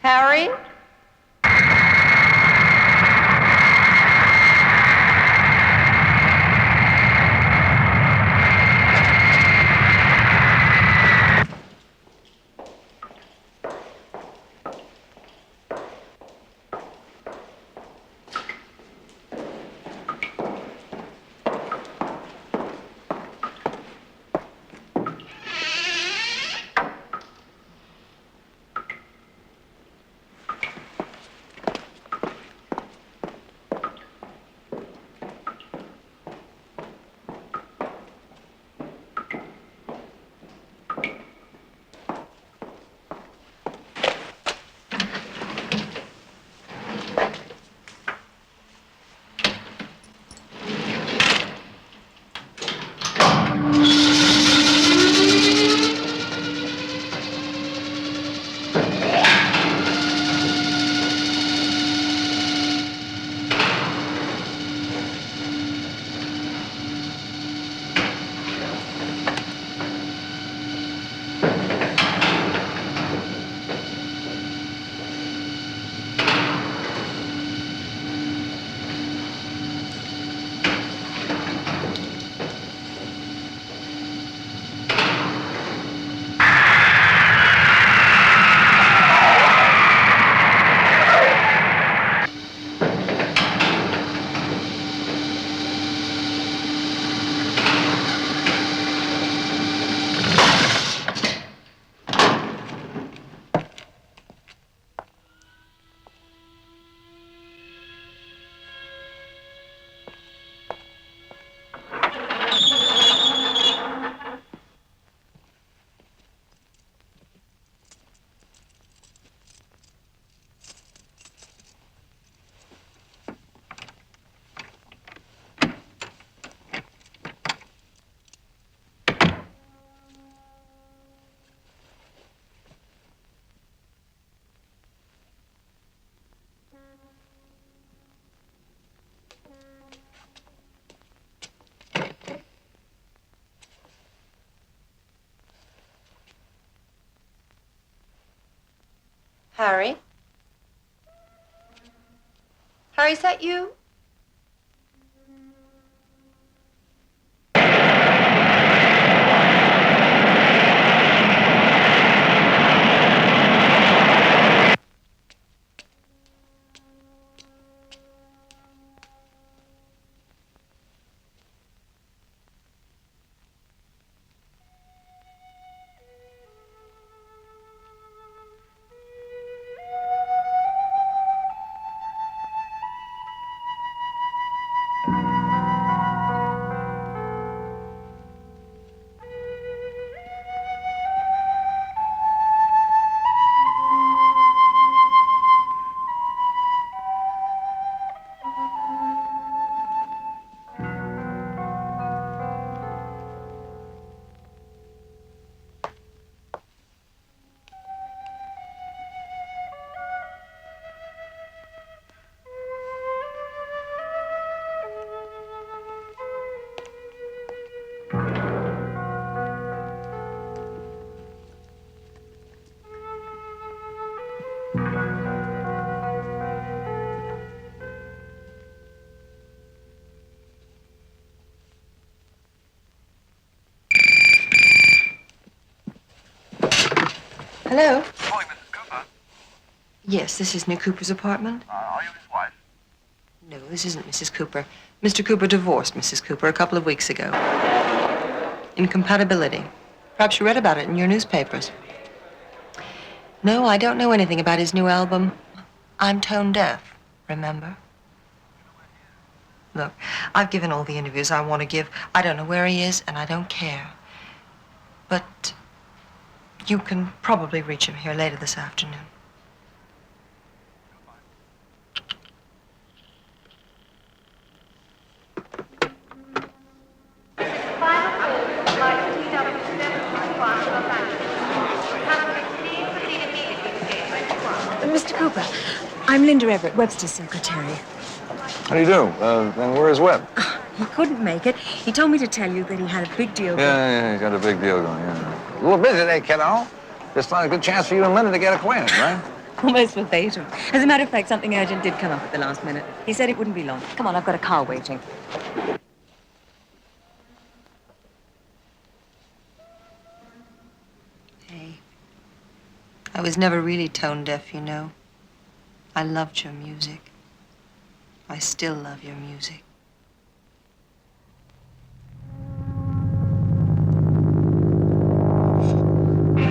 Harry? Harry? Harry, is that you? Hello? Calling Mrs. Cooper. Yes, this is Nick Cooper's apartment. Are you his wife? No, this isn't Mrs. Cooper. Mr. Cooper divorced Mrs. Cooper a couple of weeks ago. Incompatibility. Perhaps you read about it in your newspapers. No, I don't know anything about his new album. I'm tone deaf, remember? Look, I've given all the interviews I want to give. I don't know where he is, and I don't care. But you can probably reach him here later this afternoon. Mr. Cooper, I'm Linda Everett, Webster's secretary. How do you do? And where is Webb? He couldn't make it. He told me to tell you that he had a big deal. Yeah, he's got a big deal going, yeah. A little busy there, kiddo. Just not a good chance for you and Linda to get acquainted, right? Almost verbatim. As a matter of fact, something urgent did come up at the last minute. He said it wouldn't be long. Come on, I've got a car waiting. Hey, I was never really tone deaf, you know. I loved your music. I still love your music.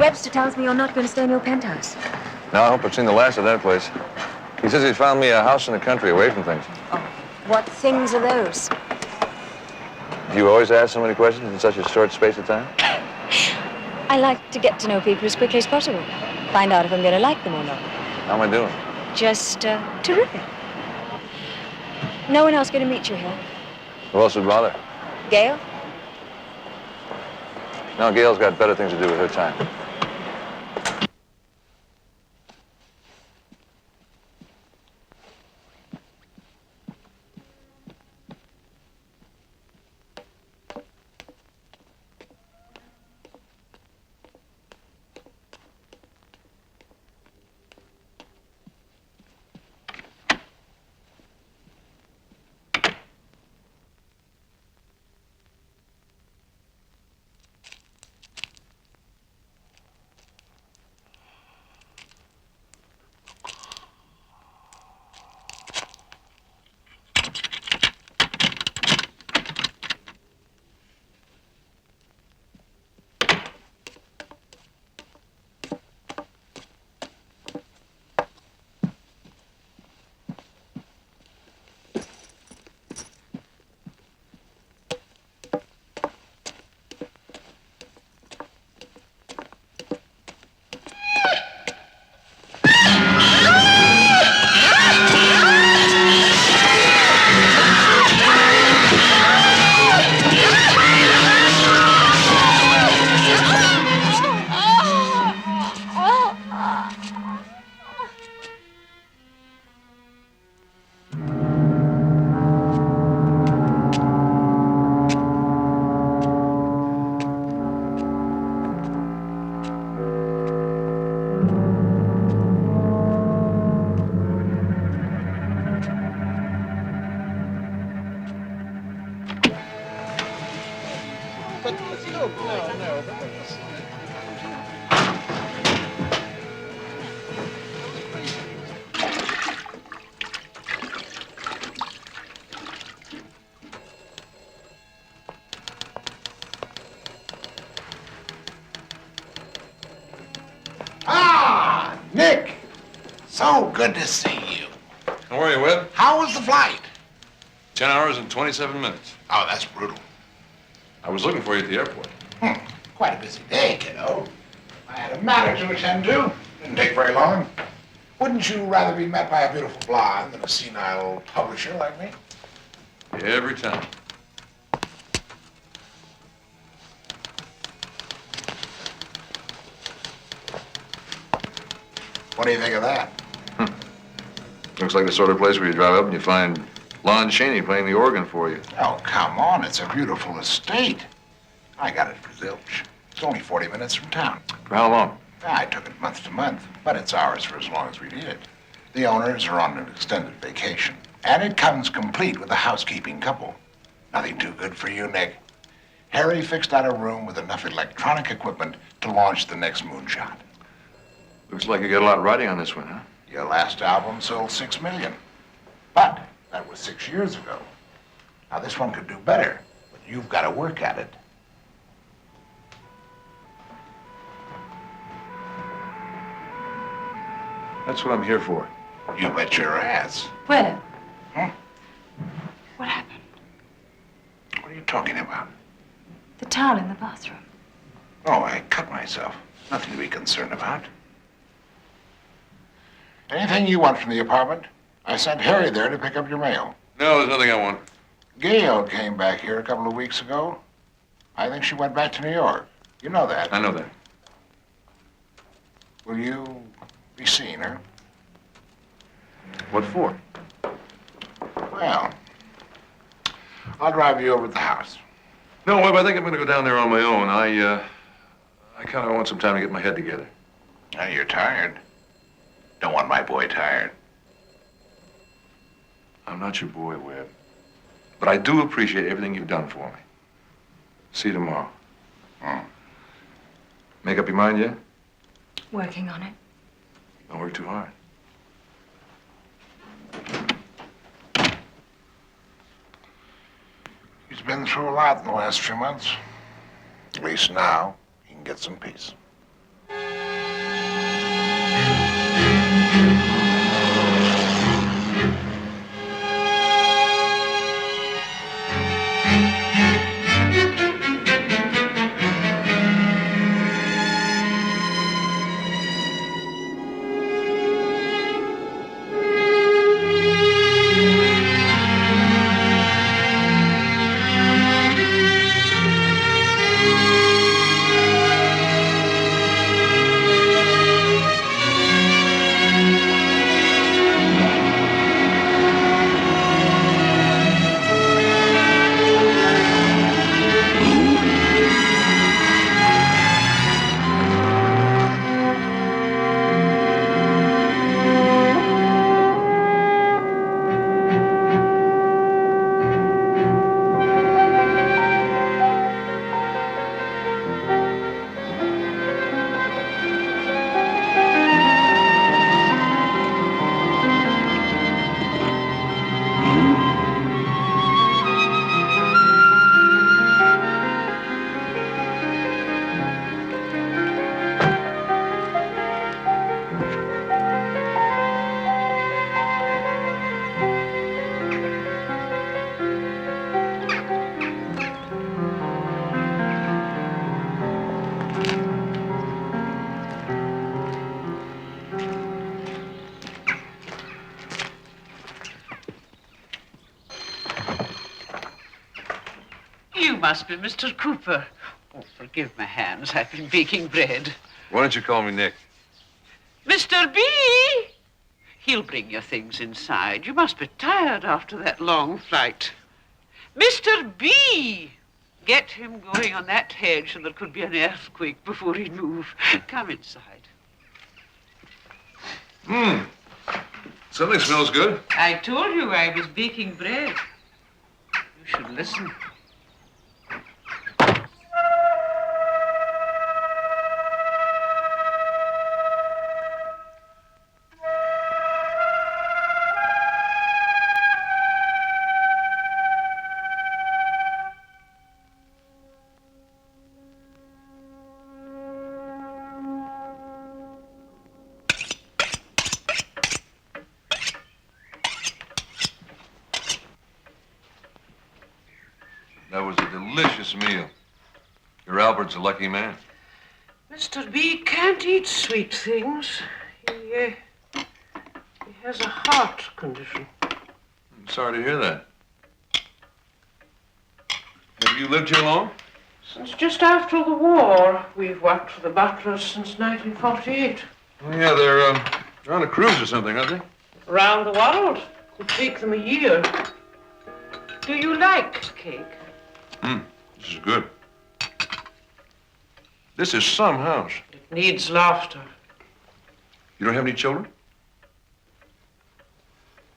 Webster tells me you're not going to stay in your penthouse. No, I hope I've seen the last of that place. He says he found me a house in the country away from things. Oh, what things are those? Do you always ask so many questions in such a short space of time? I like to get to know people as quickly as possible. Find out if I'm going to like them or not. How am I doing? Just terrific. No one else going to meet you here? Who else would bother? Gail? No, Gail's got better things to do with her time. Ah, Nick! So good to see you. How are you, Webb? How was the flight? 10 hours and 27 minutes. Oh, that's brutal. I was looking for you at the airport. Quite a busy day, kiddo. I had a matter to attend to. Didn't take very long. Wouldn't you rather be met by a beautiful blonde than a senile publisher like me? Every time. What do you think of that? Looks like the sort of place where you drive up and you find Lon Chaney playing the organ for you. Oh, come on. It's a beautiful estate. I got it for zilch. It's only 40 minutes from town. For how long? I took it month to month, but it's ours for as long as we need it. The owners are on an extended vacation, and it comes complete with a housekeeping couple. Nothing too good for you, Nick. Harry fixed out a room with enough electronic equipment to launch the next moonshot. Looks like you got a lot riding on this one, huh? Your last album sold 6 million. But that was 6 years ago. Now, this one could do better, but you've got to work at it. That's what I'm here for. You bet your ass. Where? Huh? What happened? What are you talking about? The towel in the bathroom. Oh, I cut myself. Nothing to be concerned about. Anything you want from the apartment? I sent Harry there to pick up your mail. No, there's nothing I want. Gail came back here a couple of weeks ago. I think she went back to New York. You know that. I know that. Will you be seeing her? What for? Well, I'll drive you over to the house. No, Webb, I think I'm going to go down there on my own. I kind of want some time to get my head together. Now, you're tired. Don't want my boy tired. I'm not your boy, Webb. But I do appreciate everything you've done for me. See you tomorrow. Make up your mind yet? Working on it. Don't work too hard. He's been through a lot in the last few months. At least now, he can get some peace. You must be Mr. Cooper. Oh, forgive my hands. I've been baking bread. Why don't you call me Nick? Mr. B! He'll bring your things inside. You must be tired after that long flight. Mr. B! Get him going on that hedge, and there could be an earthquake before he'd move. Come inside. Something smells good. I told you I was baking bread. You should listen. That was a delicious meal. Your Albert's a lucky man. Mr. B can't eat sweet things. He has a heart condition. I'm sorry to hear that. Have you lived here long? Since just after the war. We've worked for the Butlers since 1948. Oh, yeah, they're on a cruise or something, aren't they? Around the world. It'll take them a year. Do you like cake? This is good. This is some house. It needs laughter. You don't have any children?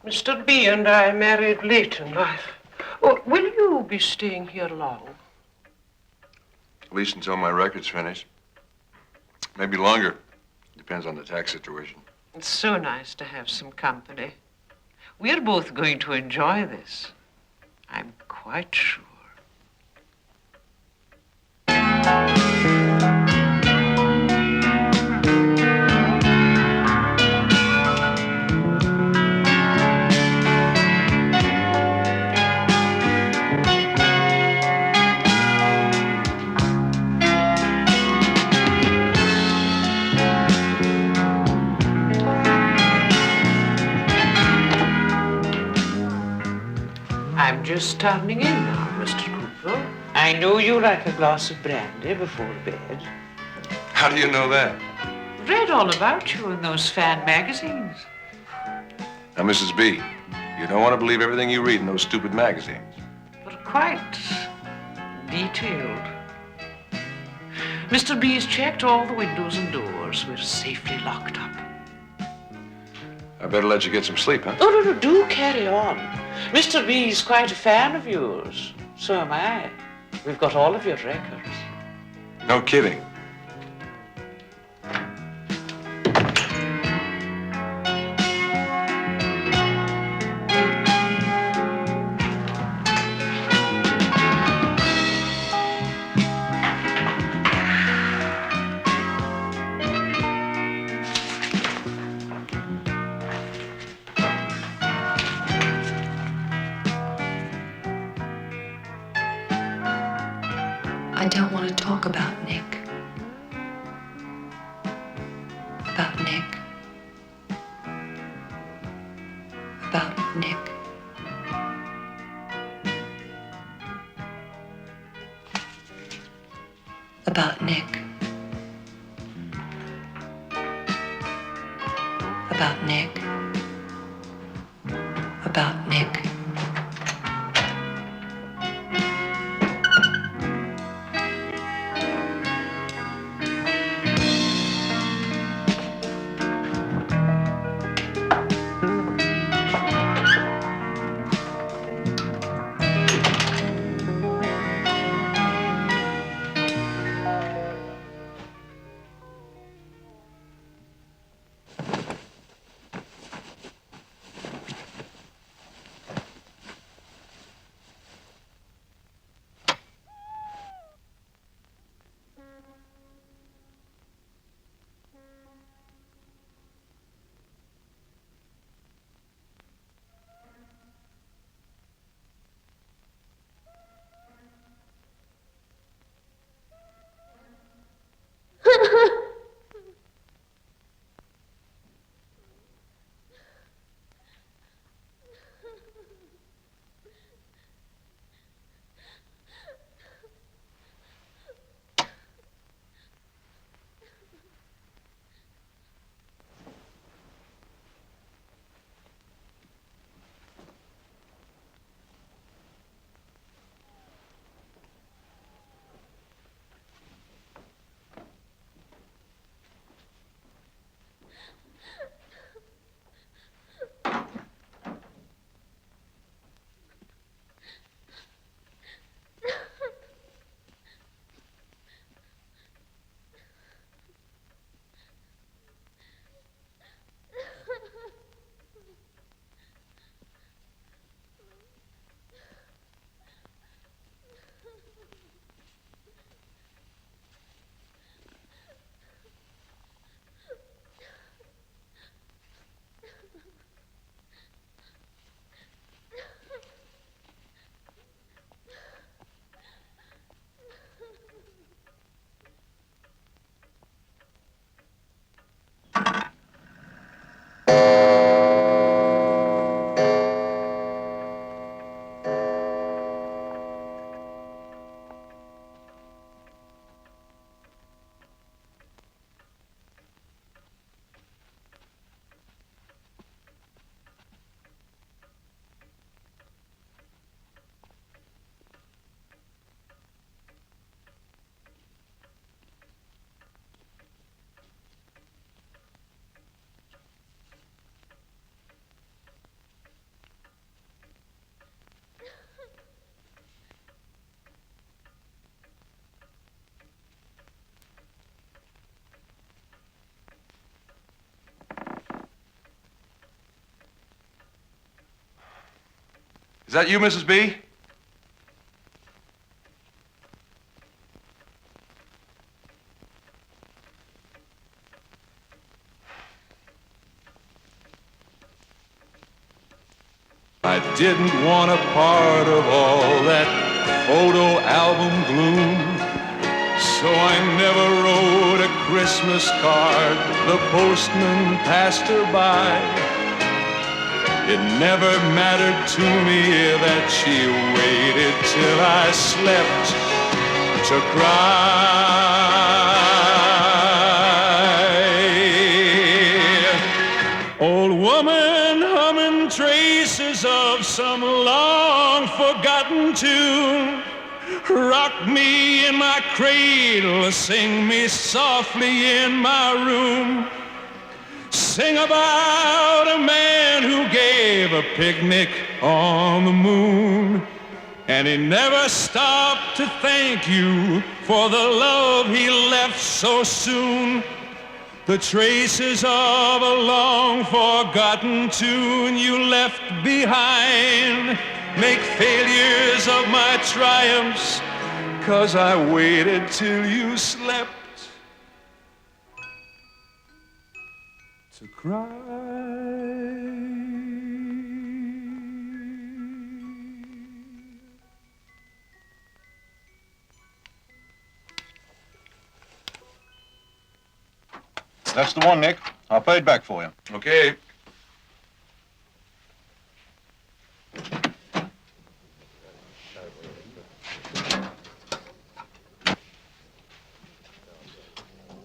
Mr. B and I married late in life. Oh, will you be staying here long? At least until my record's finished. Maybe longer. Depends on the tax situation. It's so nice to have some company. We're both going to enjoy this. I'm quite sure. I'm just turning in now, Mr. Cooper. I know you like a glass of brandy before bed. How do you know that? Read all about you in those fan magazines. Now, Mrs. B, you don't want to believe everything you read in those stupid magazines. But quite detailed. Mr. B's checked all the windows and doors. We're safely locked up. I better let you get some sleep, huh? Oh, no, do carry on. Mr. B's quite a fan of yours. So am I. We've got all of your records. No kidding. I don't want to talk about Nick. About Nick. About Nick. About Nick. About Nick. About Nick. Is that you, Mrs. B? I didn't want a part of all that photo album gloom, so I never wrote a Christmas card. The postman passed her by. It never mattered to me that she waited till I slept to cry. Old woman humming traces of some long forgotten tune. Rock me in my cradle, sing me softly in my room. sing about a man who gave a picnic on the moon. And he never stopped to thank you for the love he left so soon. The traces of a long-forgotten tune you left behind make failures of my triumphs, 'cause I waited till you slept to cry. That's the one, Nick. I'll pay it back for you. Okay.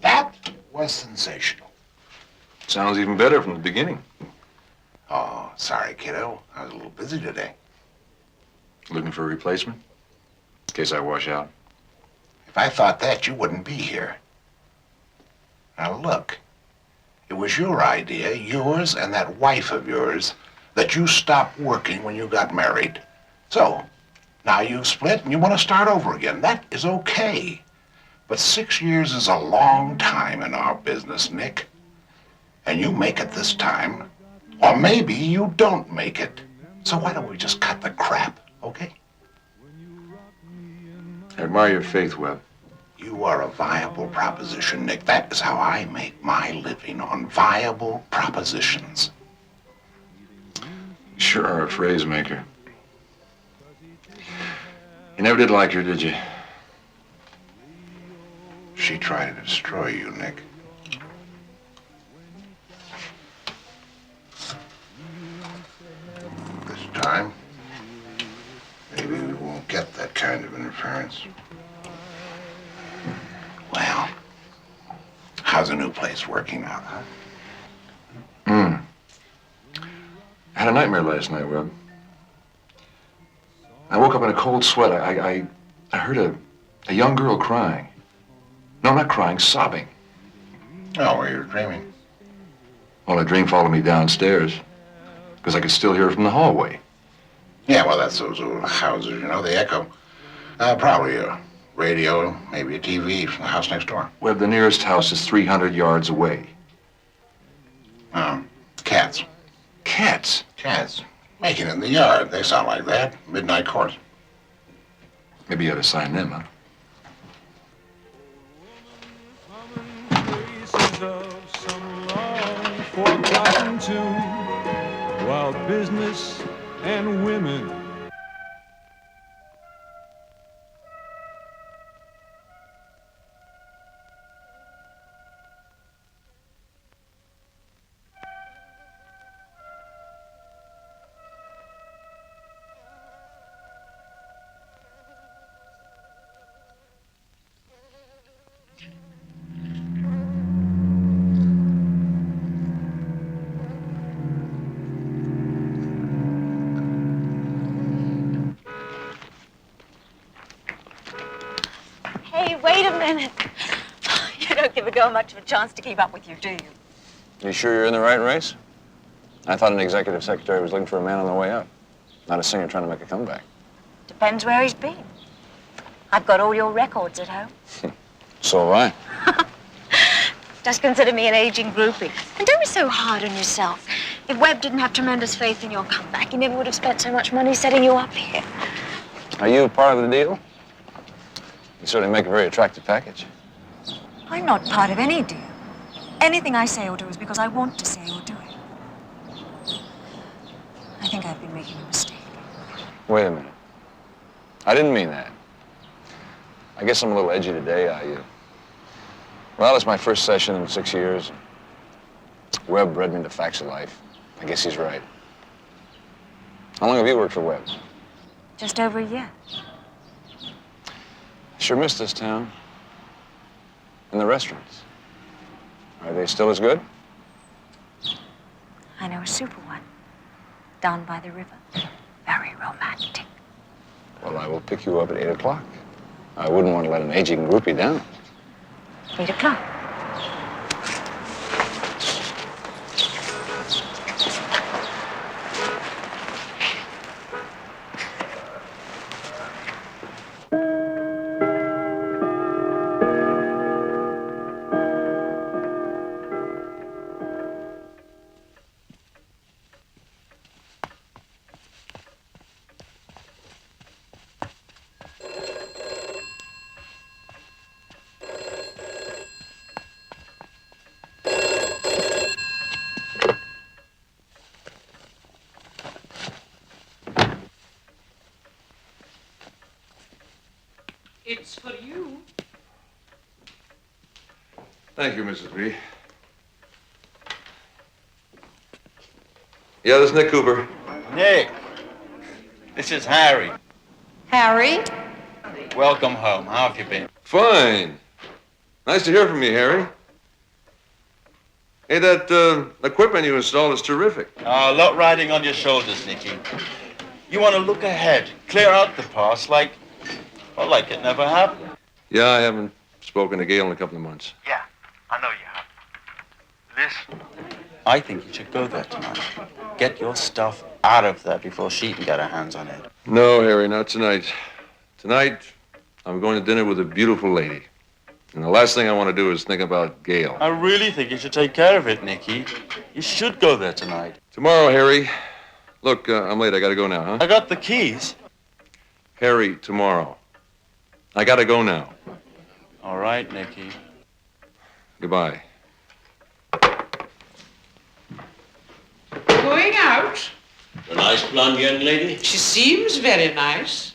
That was sensational. Sounds even better from the beginning. Oh, sorry, kiddo. I was a little busy today. Looking for a replacement? In case I wash out. If I thought that, you wouldn't be here. Now look, it was your idea, yours and that wife of yours, that you stopped working when you got married. So, now you've split and you want to start over again. That is okay. But 6 years is a long time in our business, Nick. And you make it this time, or maybe you don't make it. So why don't we just cut the crap, okay? I admire your faith, Webb. You are a viable proposition, Nick. That is how I make my living, on viable propositions. You sure are a phrase maker. You never did like her, did you? She tried to destroy you, Nick. This time, maybe we won't get that kind of interference. Well, how's the new place working out, huh? I had a nightmare last night, Webb. I woke up in a cold sweat. I heard a young girl crying. No, not crying, sobbing. Oh, well, you're dreaming. Well, a dream followed me downstairs because I could still hear it from the hallway. Yeah, well, that's those old houses, you know, they echo. Probably a radio, maybe a TV from the house next door. Webb, the nearest house is 300 yards away. Cats. Cats? Cats. Making it in the yard. They sound like that. Midnight court. Maybe you ought to sign them, huh? Traces of some long-forgotten tune, while business and women Hey, wait a minute. You don't give a girl much of a chance to keep up with you, do you? You sure you're in the right race? I thought an executive secretary was looking for a man on the way up, not a singer trying to make a comeback. Depends where he's been. I've got all your records at home. So have I. Just consider me an aging groupie. And don't be so hard on yourself. If Webb didn't have tremendous faith in your comeback, he never would have spent so much money setting you up here. Are you part of the deal? You certainly make a very attractive package. I'm not part of any deal. Anything I say or do is because I want to say or do it. I think I've been making a mistake. Wait a minute. I didn't mean that. I guess I'm a little edgy today. Well, it's my first session in 6 years. Webb bred me to facts of life. I guess he's right. How long have you worked for Webb? Just over a year. Sure miss this town. And the restaurants. Are they still as good? I know a super one. Down by the river. Very romantic. Well, I will pick you up at 8 o'clock. I wouldn't want to let an aging groupie down. 8 o'clock. It's for you. Thank you, Mrs. B. Yeah, this is Nick Cooper. Nick, this is Harry. Harry? Welcome home. How have you been? Fine. Nice to hear from you, Harry. Hey, that equipment you installed is terrific. A lot riding on your shoulders, Nicky. You want to look ahead, clear out the past like it never happened. Yeah, I haven't spoken to Gail in a couple of months. Yeah, I know you have. Listen, I think you should go there tonight. Get your stuff out of there before she can get her hands on it. No, Harry, not tonight. Tonight, I'm going to dinner with a beautiful lady. And the last thing I want to do is think about Gail. I really think you should take care of it, Nicky. You should go there tonight. Tomorrow, Harry. Look, I'm late. I gotta go now, huh? I got the keys. Harry, tomorrow. I gotta go now. All right, Nicky. Goodbye. Going out? A nice blonde young lady? She seems very nice.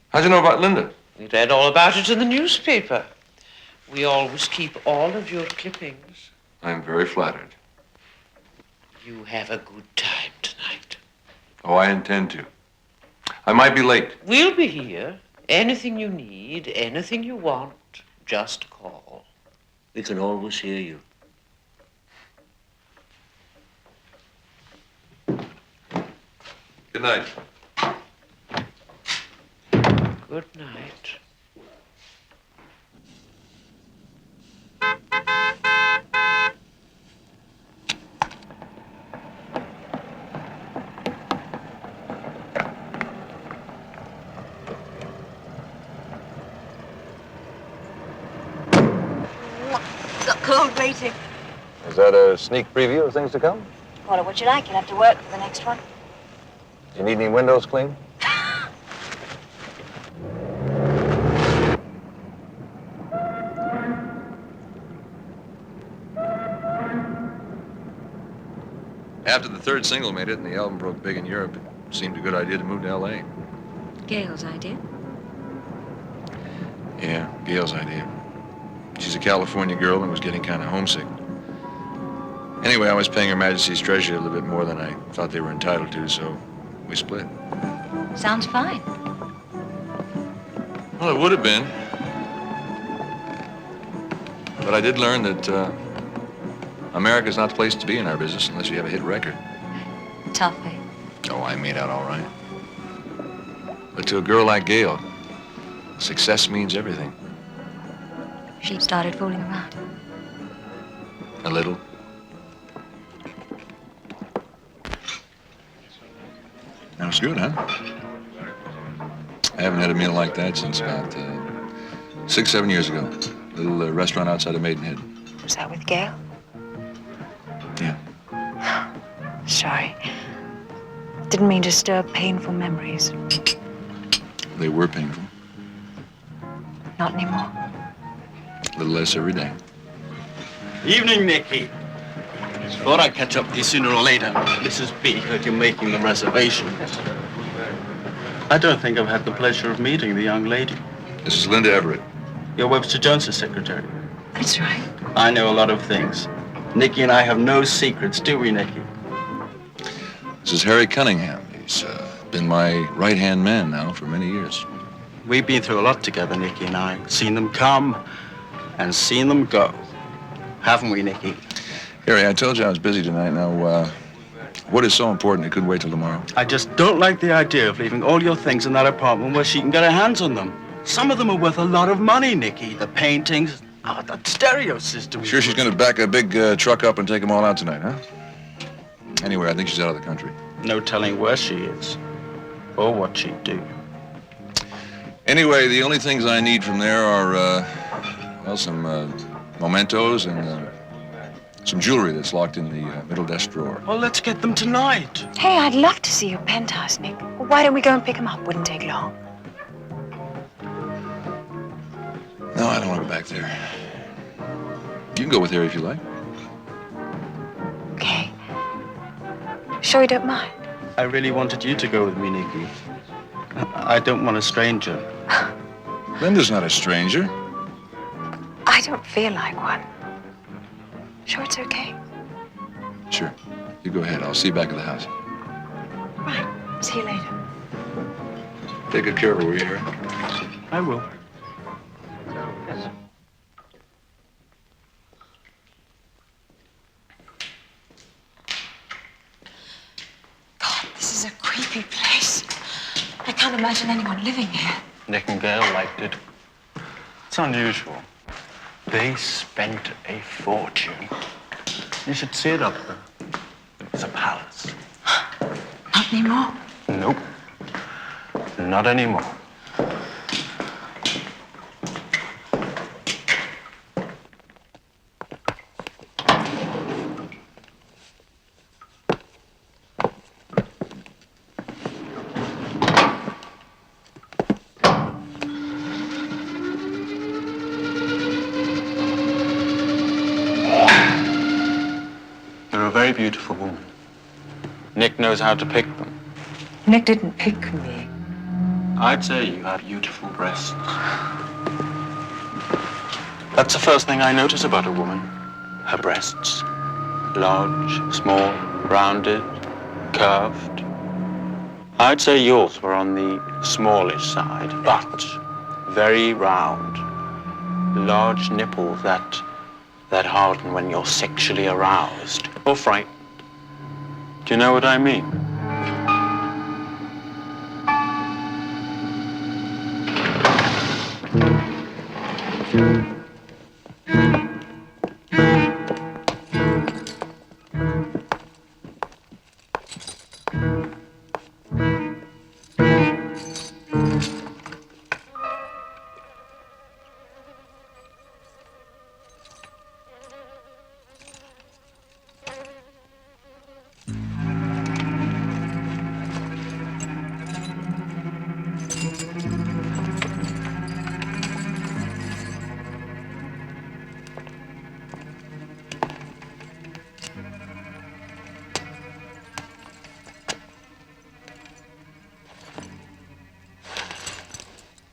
How'd you know about Linda? We read all about it in the newspaper. We always keep all of your clippings. I'm very flattered. You have a good time tonight. Oh, I intend to. I might be late. We'll be here. Anything you need, anything you want, just call. We can always hear you. Good night. Good night. Got cold waiting. Is that a sneak preview of things to come? Call it what you like. You'll have to work for the next one. Do you need any windows cleaned? After the third single made it and the album broke big in Europe, it seemed a good idea to move to L.A. Gail's idea. Yeah, Gail's idea. She's a California girl and was getting kind of homesick. Anyway, I was paying Her Majesty's Treasury a little bit more than I thought they were entitled to, so we split. Sounds fine. Well, it would have been. But I did learn that America's not the place to be in our business unless you have a hit record. Tough, eh? Oh, I made out all right. But to a girl like Gail, success means everything. She started fooling around. A little. That was good, huh? I haven't had a meal like that since about 6, 7 years ago. A little restaurant outside of Maidenhead. Was that with Gail? Yeah. Sorry. Didn't mean to stir painful memories. They were painful. Not anymore. A little less every day. Evening, Nicky. Thought I'd catch up with you sooner or later. Mrs. B heard you making the reservation. I don't think I've had the pleasure of meeting the young lady. This is Linda Everett. You're Webster Jones's secretary. That's right. I know a lot of things. Nicky and I have no secrets, do we, Nicky? This is Harry Cunningham. He's been my right-hand man now for many years. We've been through a lot together, Nicky and I. Seen them come and seen them go. Haven't we, Nicky? Harry, I told you I was busy tonight. Now, what is so important it couldn't wait till tomorrow? I just don't like the idea of leaving all your things in that apartment where she can get her hands on them. Some of them are worth a lot of money, Nicky. The paintings, that stereo system. Sure she's going to back a big truck up and take them all out tonight, huh? Anyway, I think she's out of the country. No telling where she is or what she'd do. Anyway, the only things I need from there are, well, some mementos and some jewelry that's locked in the middle desk drawer. Well, let's get them tonight. Hey, I'd love to see your penthouse, Nick. Why don't we go and pick him up? Wouldn't take long. No, I don't want to go back there. You can go with her if you like. Okay. Sure you don't mind? I really wanted you to go with me, Nicky. I don't want a stranger. Linda's not a stranger. I don't feel like one. Sure it's okay? Sure. You go ahead. I'll see you back at the house. Right. See you later. Take good care of her, will you, Harry? I will. God, this is a creepy place. I can't imagine anyone living here. Nick and Gail liked it. It's unusual. They spent a fortune. You should see it up there. It's a palace. Not anymore. Nope. Not anymore. You're a very beautiful woman. Nick knows how to pick them. Nick didn't pick me. I'd say you have beautiful breasts. That's the first thing I notice about a woman. Her breasts. Large, small, rounded, curved. I'd say yours were on the smallish side, but very round. Large nipples that harden when you're sexually aroused or frightened. Do you know what I mean?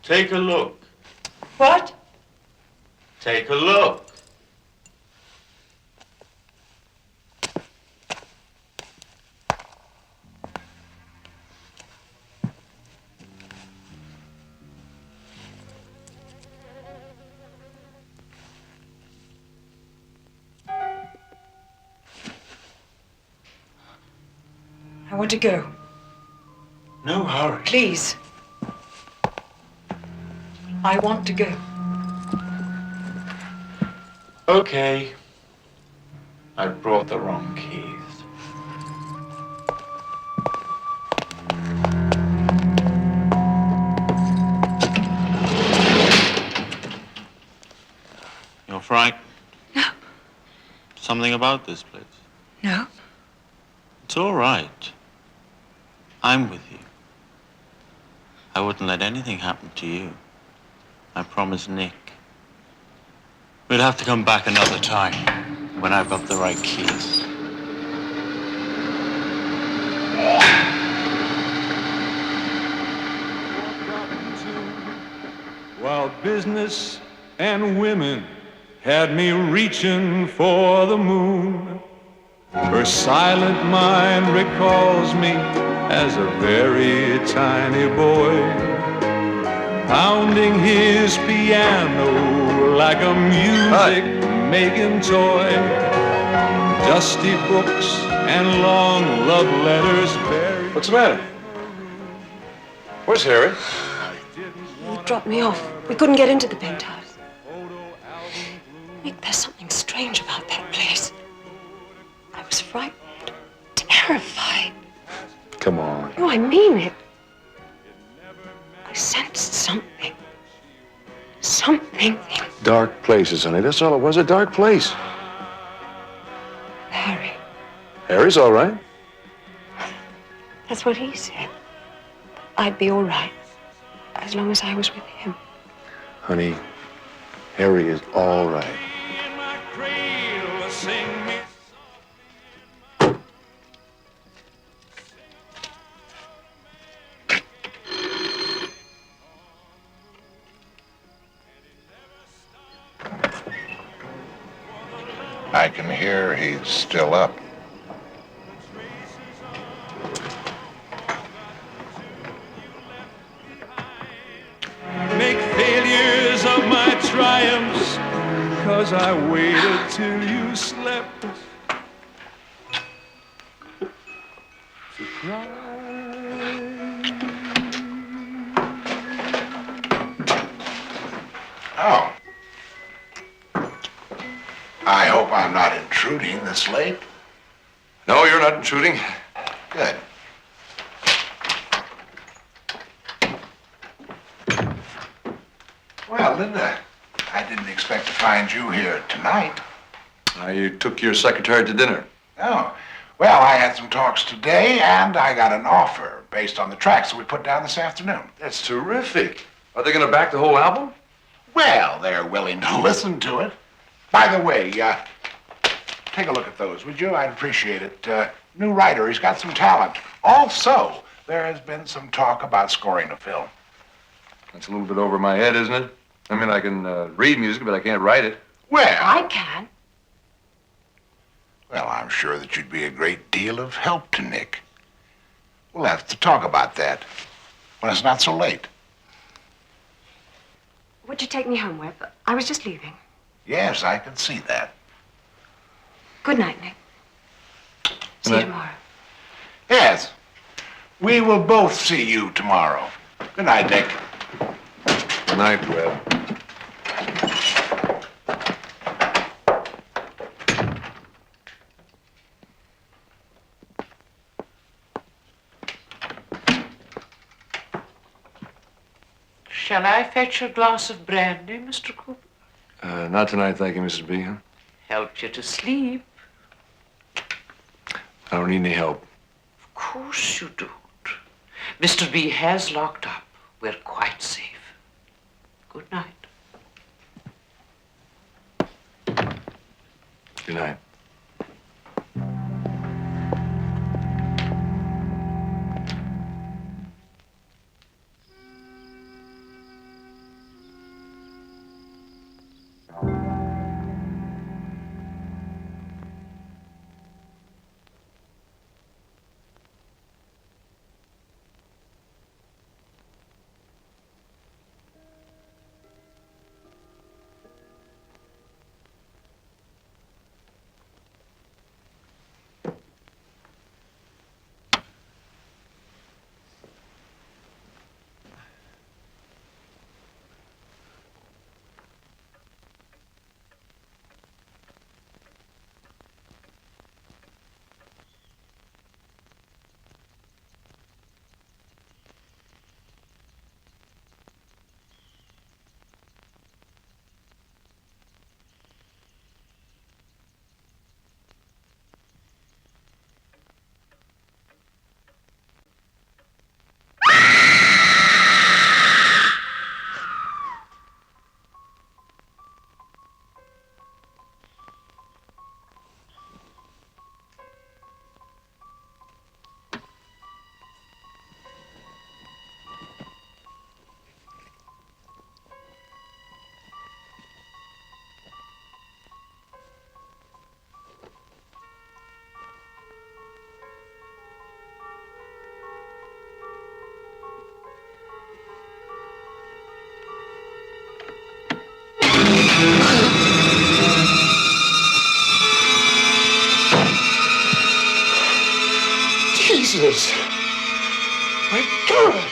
Take a look. What? Take a look. I want to go. No hurry. Please. I want to go. Okay. I brought the wrong keys. You're frightened? No. Something about this place? No. It's all right. I'm with you. I wouldn't let anything happen to you. I promised Nick. We'll have to come back another time when I've got the right keys. While business and women had me reaching for the moon, her silent mind recalls me as a very tiny boy, pounding his piano like a music-making toy. Dusty books and long love letters buried. What's the matter? Where's Harry? You dropped me off. We couldn't get into the penthouse. Nick, there's something strange about that place. I was frightened, terrified. Come on. No, I mean it. I sensed something. Something. Dark places, honey. That's all it was, a dark place. Harry. Harry's all right. That's what he said. I'd be all right as long as I was with him. Honey, Harry is all right. I can hear he's still up. Make failures of my triumphs, 'cause I waited till you slept to cry. Oh. I hope I'm not intruding this late. No, you're not intruding. Good. Well, Linda, I didn't expect to find you here tonight. You took your secretary to dinner. Oh. Well, I had some talks today, and I got an offer based on the tracks that we put down this afternoon. That's terrific. Are they going to back the whole album? Well, they're willing to listen to it. By the way, take a look at those, would you? I'd appreciate it. New writer, he's got some talent. Also, there has been some talk about scoring a film. That's a little bit over my head, isn't it? I mean, I can read music, but I can't write it. Well, I can. well, I'm sure that you'd be a great deal of help to Nick. We'll have to talk about that when it's not so late. Would you take me home, Webb? I was just leaving. Yes, I can see that. Good night, Nick. See you tomorrow. Yes, we will both see you tomorrow. Good night, Nick. Good night, Webb. Shall I fetch a glass of brandy, Mr. Cooper? Not tonight, thank you, Mrs. B. Help you to sleep. I don't need any help. Of course you don't. Mr. B has locked up. We're quite safe. Good night. Good night. Jesus! My God!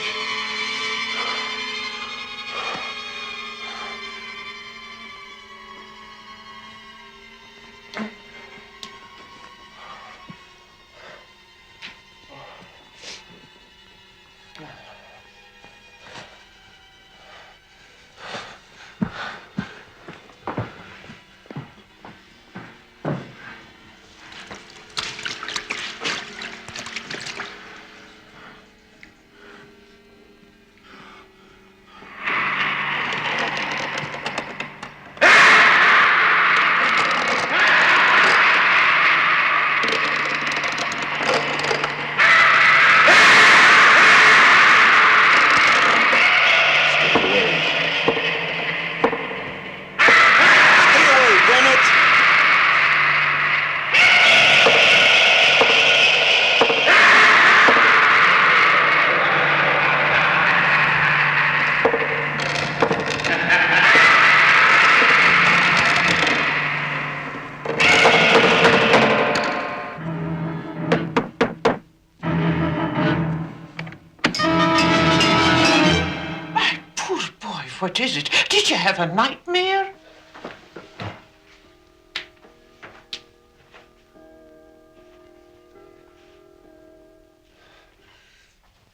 What is it? Did you have a nightmare?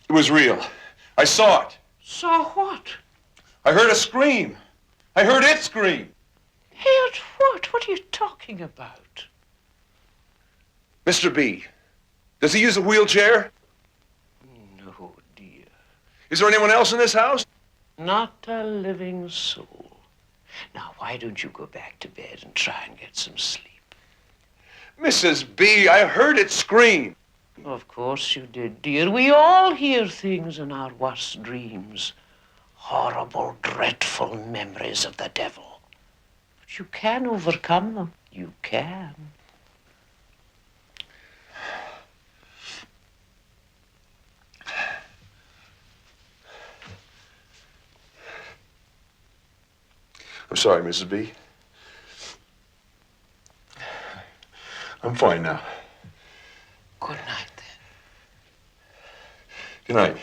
It was real. I saw it. Saw what? I heard a scream. I heard it scream. Heard what? What are you talking about? Mr. B, does he use a wheelchair? No, dear. Is there anyone else in this house? Not a living soul. Now, why don't you go back to bed and try and get some sleep? Mrs. B, I heard it scream. Of course you did, dear. We all hear things in our worst dreams. Horrible, dreadful memories of the devil. But you can overcome them. You can. I'm sorry, Mrs. B. I'm fine now. Good night, then. Good night.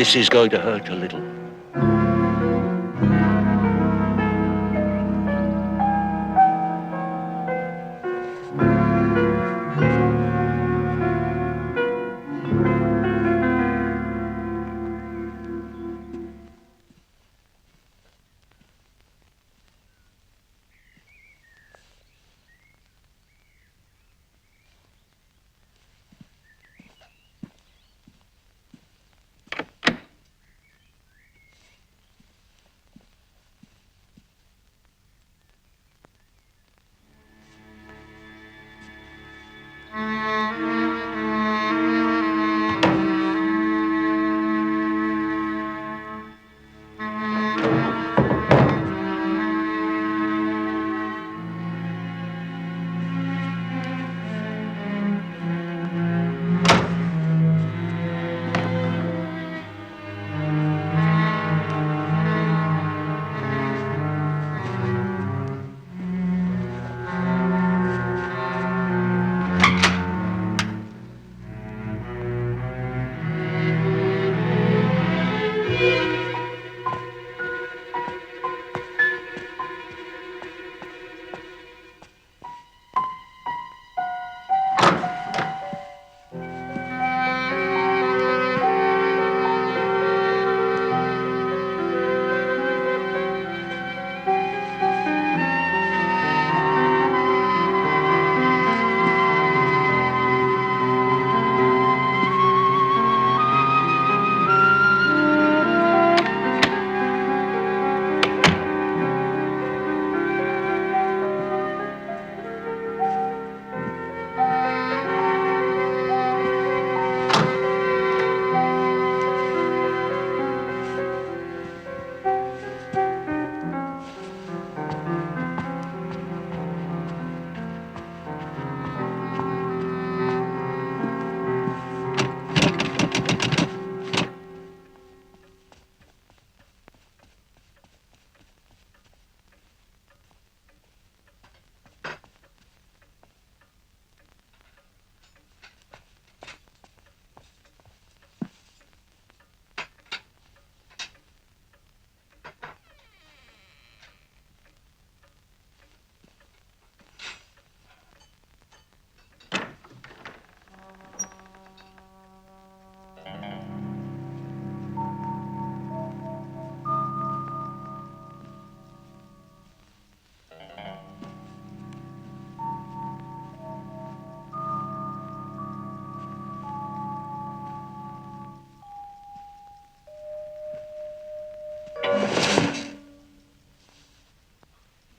This is going to hurt a little.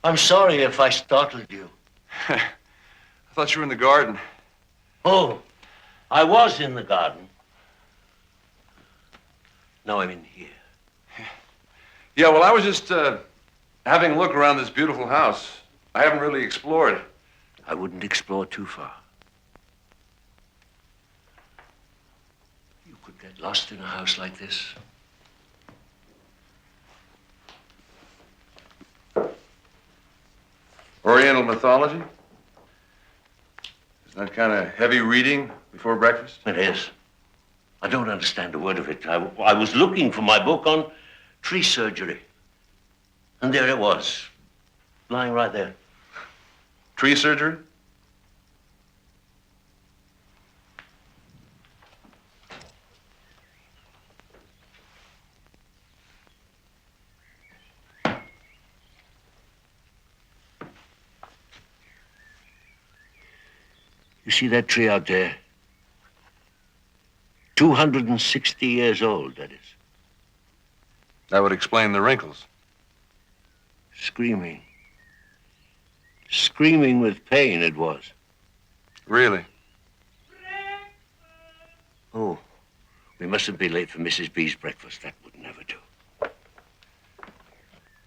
I'm sorry if I startled you. I thought you were in the garden. Oh, I was in the garden. Now I'm in here. Yeah, well, I was just having a look around this beautiful house. I haven't really explored. I wouldn't explore too far. You could get lost in a house like this. Oriental mythology? Isn't that kind of heavy reading before breakfast? It is. I don't understand a word of it. I was looking for my book on tree surgery. And there it was, lying right there. Tree surgery? You see that tree out there? 260 years old, that is. That would explain the wrinkles. Screaming. Screaming with pain, it was. Really? Oh, we mustn't be late for Mrs. B's breakfast. That would never do.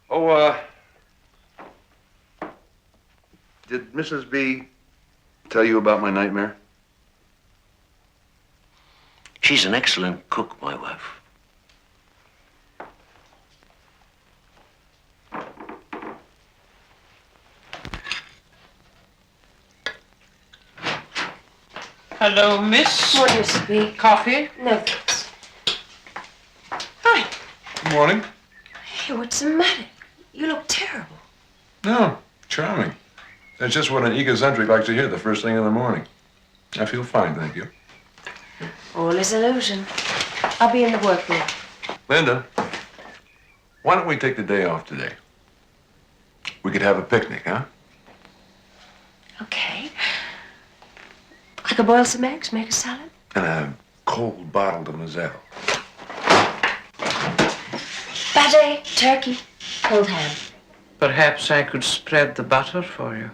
Oh, did Mrs. B tell you about my nightmare? She's an excellent cook, my wife. Hello, miss. Morning, Mrs. B. Coffee? No, thanks. Hi. Good morning. Hey, what's the matter? You look terrible. No, charming. That's just what an egocentric likes to hear the first thing in the morning. I feel fine, thank you. All is illusion. I'll be in the workroom. Linda, why don't we take the day off today? We could have a picnic, huh? Okay. I could boil some eggs, make a salad. And a cold bottle of Moselle. Pate, turkey, cold ham. Perhaps I could spread the butter for you.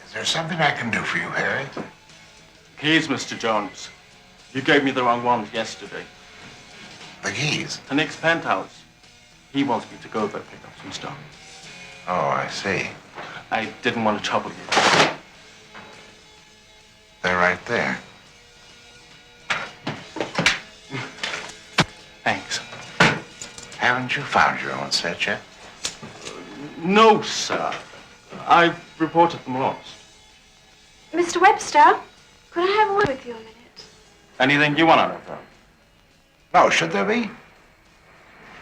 Is there something I can do for you, Harry? Keys, Mr. Jones. You gave me the wrong ones yesterday. The keys? To Nick's penthouse. He wants me to go there pick up some stuff. Oh, I see. I didn't want to trouble you. They're right there. Thanks. Haven't you found your own set yet? No, sir. I reported them lost. Mr. Webster, could I have a word with you a minute? Anything you want to know, sir? No, should there be?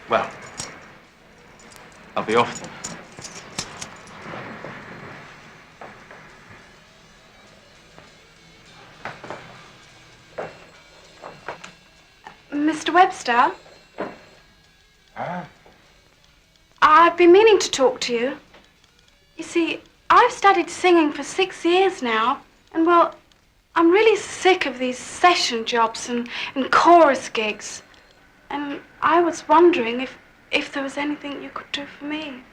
Well, I'll be off then. Mr. Webster, Huh? I've been meaning to talk to you. You see, I've studied singing for 6 years now, and well, I'm really sick of these session jobs and chorus gigs. And I was wondering if there was anything you could do for me.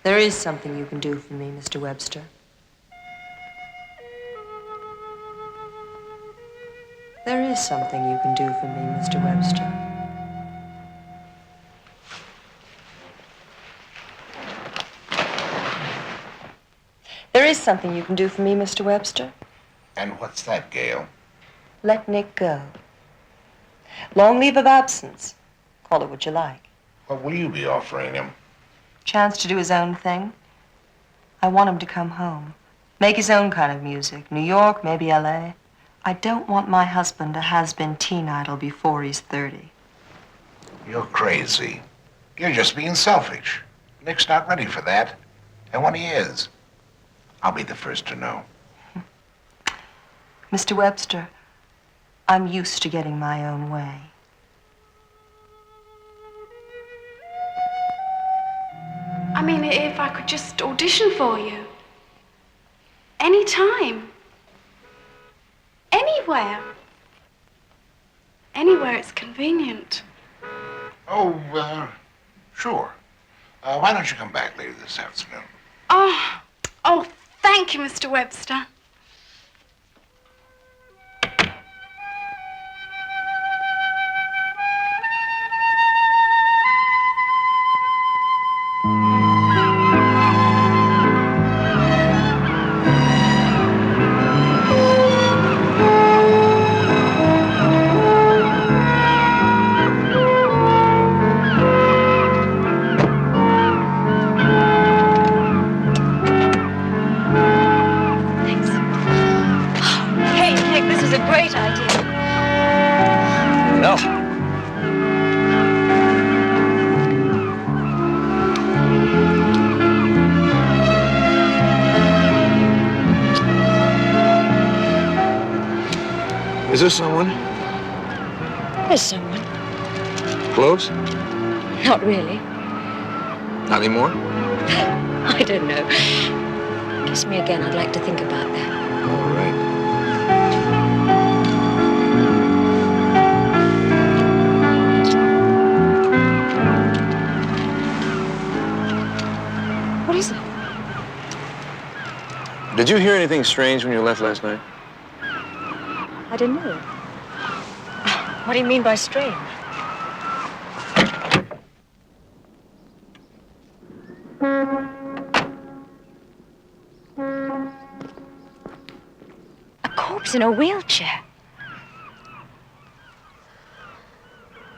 There is something you can do for me, Mr. Webster. There is something you can do for me, Mr. Webster. There is something you can do for me, Mr. Webster. And what's that, Gail? Let Nick go. Long leave of absence. Call it what you like. What will you be offering him? Chance to do his own thing. I want him to come home. Make his own kind of music. New York, maybe L.A. I don't want my husband a has-been teen idol before he's 30. You're crazy. You're just being selfish. Nick's not ready for that. And when he is, I'll be the first to know. Mr. Webster, I'm used to getting my own way. I mean, if I could just audition for you. Anytime. Anywhere. Anywhere it's convenient. Oh, sure. Why don't you come back later this afternoon? Oh, thank you, Mr. Webster. No. Is there someone? There's someone. Close? Not really. Not anymore? I don't know. Kiss me again. I'd like to think about that. All right. What is it? Did you hear anything strange when you left last night? I don't know. What do you mean by strange? A corpse in a wheelchair.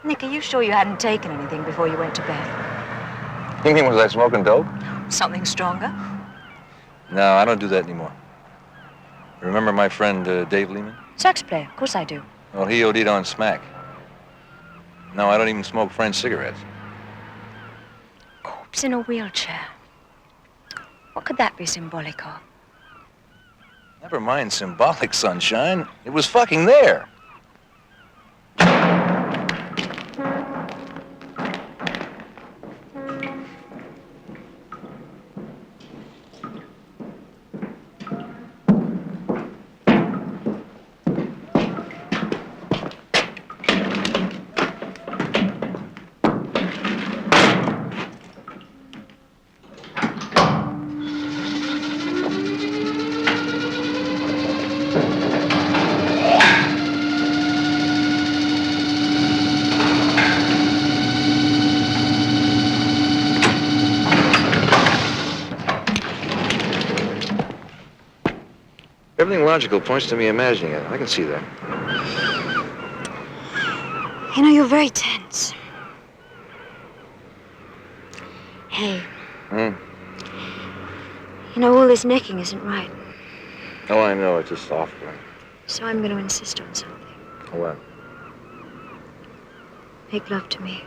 Nick, are you sure you hadn't taken anything before you went to bed? You mean was I smoking dope? Something stronger? No, I don't do that anymore. Remember my friend Dave Lehman? Sax player, of course I do. Well, he OD'd on smack. No, I don't even smoke French cigarettes. Corpse in a wheelchair. What could that be symbolic of? Never mind symbolic, sunshine. It was fucking there. Everything logical points to me imagining it. I can see that. You know, you're very tense. Hey. You know, all this necking isn't right. Oh, I know. It's a soft one. So I'm going to insist on something. What? Make love to me.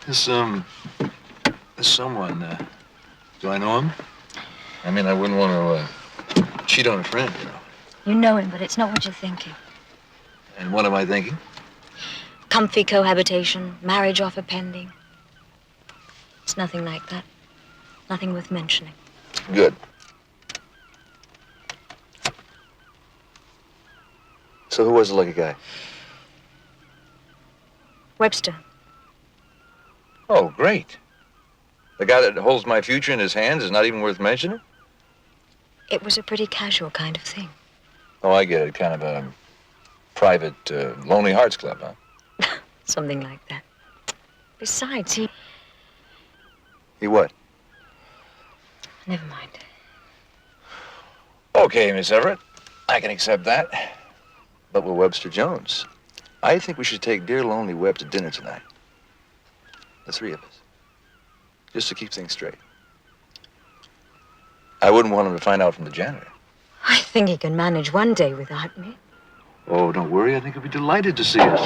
There's someone, do I know him? I mean, I wouldn't want to, cheat on a friend, you know. You know him, but it's not what you're thinking. And what am I thinking? Comfy cohabitation, marriage offer pending. It's nothing like that. Nothing worth mentioning. Good. So who was the lucky guy? Webster. Oh, great. The guy that holds my future in his hands is not even worth mentioning? It was a pretty casual kind of thing. Oh, I get it. Kind of a private, Lonely Hearts Club, huh? Something like that. Besides, he... He what? Never mind. Okay, Miss Everett. I can accept that. But with Webster Jones, I think we should take dear lonely Webb to dinner tonight. The three of us. Just to keep things straight. I wouldn't want him to find out from the janitor. I think he can manage one day without me. Oh, don't worry. I think he'll be delighted to see us.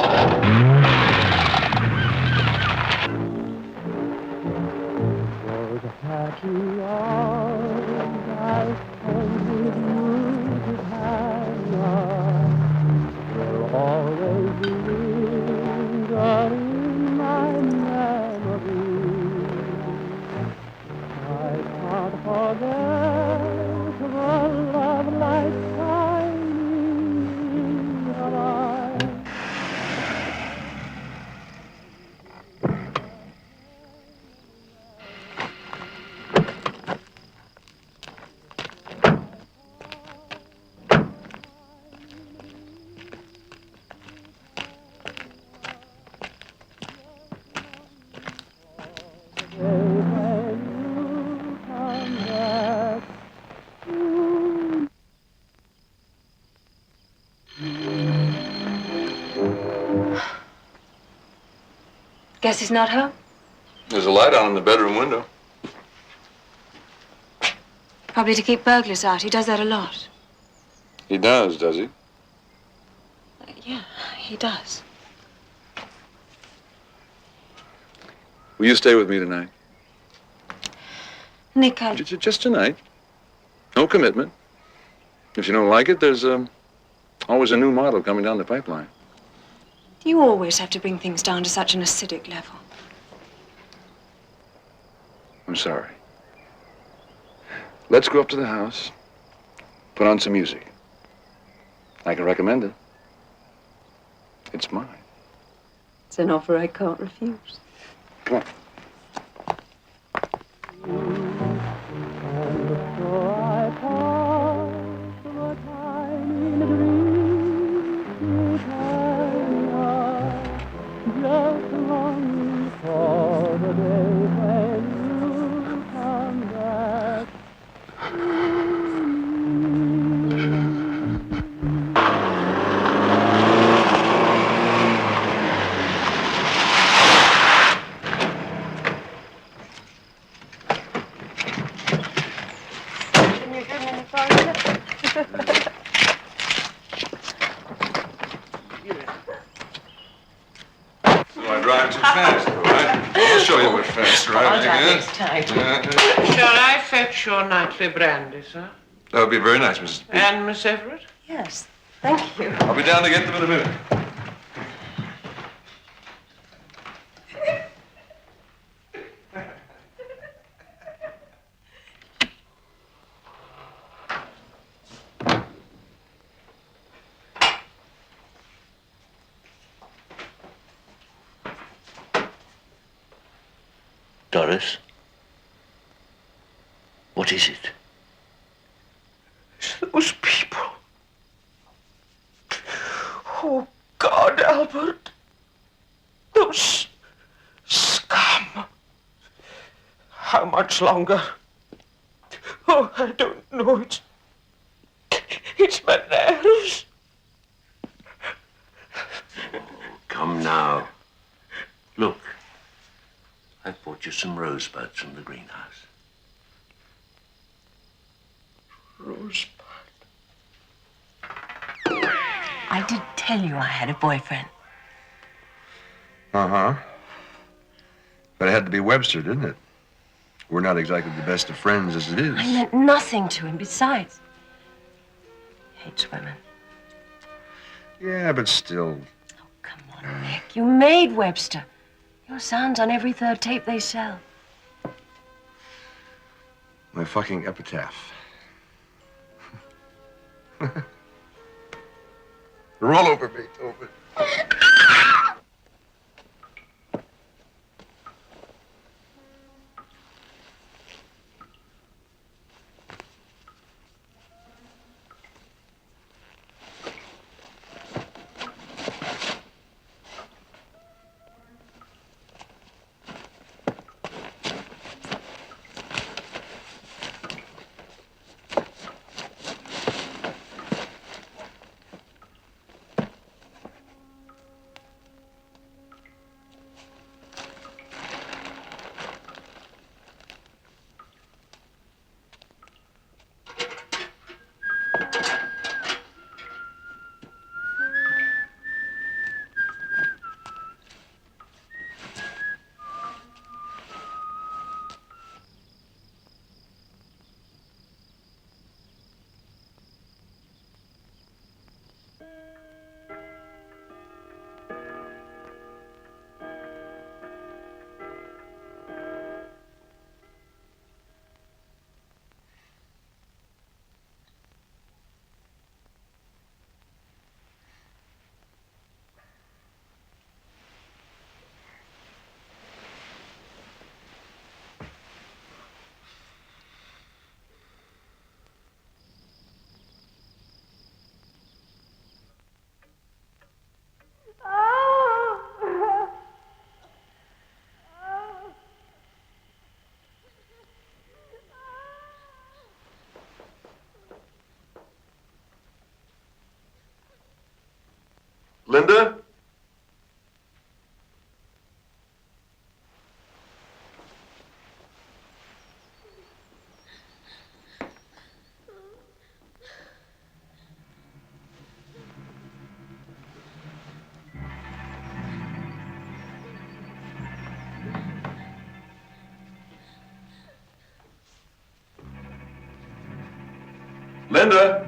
Guess he's not home? There's a light on in the bedroom window. Probably to keep burglars out. He does that a lot. He does he? Yeah, he does. Will you stay with me tonight? Nick, I... Just tonight. No commitment. If you don't like it, there's always a new model coming down the pipeline. You always have to bring things down to such an acidic level. I'm sorry. Let's go up to the house, put on some music. I can recommend it. It's mine. It's an offer I can't refuse. Come on. I drive too fast, all right? I'll show you what fast driving is. Shall I fetch your nightly brandy, sir? That would be very nice, Mrs. P. And Miss Everett? Yes, thank you. I'll be down to get them in a minute. Doris? What is it? It's those people. Oh, God, Albert. Those scum. How much longer? Oh, I don't know. It's my nerves. Come now. Look. I've brought you some rosebuds from the greenhouse. Rosebud. I did tell you I had a boyfriend. Uh-huh. But it had to be Webster, didn't it? We're not exactly the best of friends as it is. I meant nothing to him. Besides, he hates women. Yeah, but still. Oh, come on, Nick. You made Webster. Your sound's on every third tape they sell. My fucking epitaph. Roll over, Beethoven. Linda? Linda?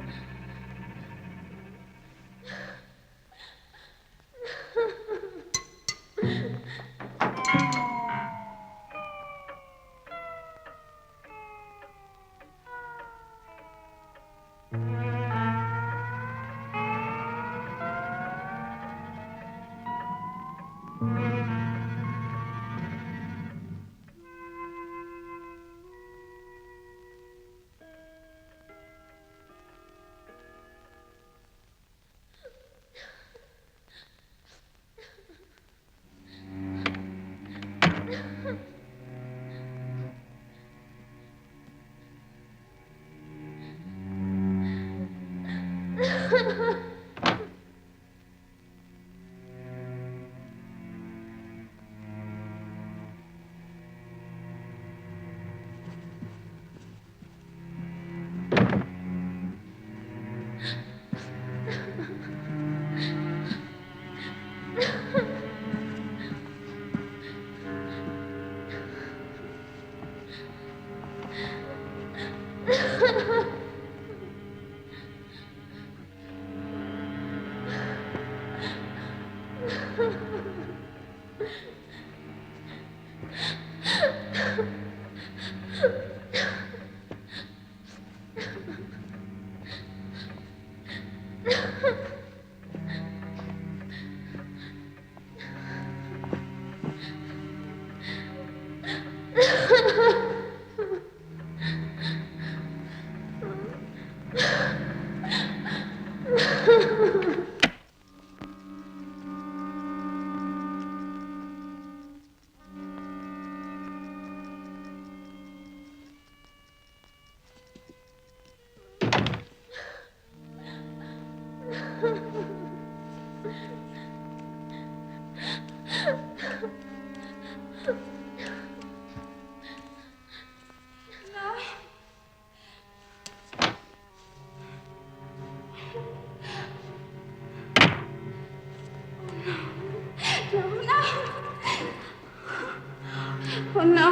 Oh, no.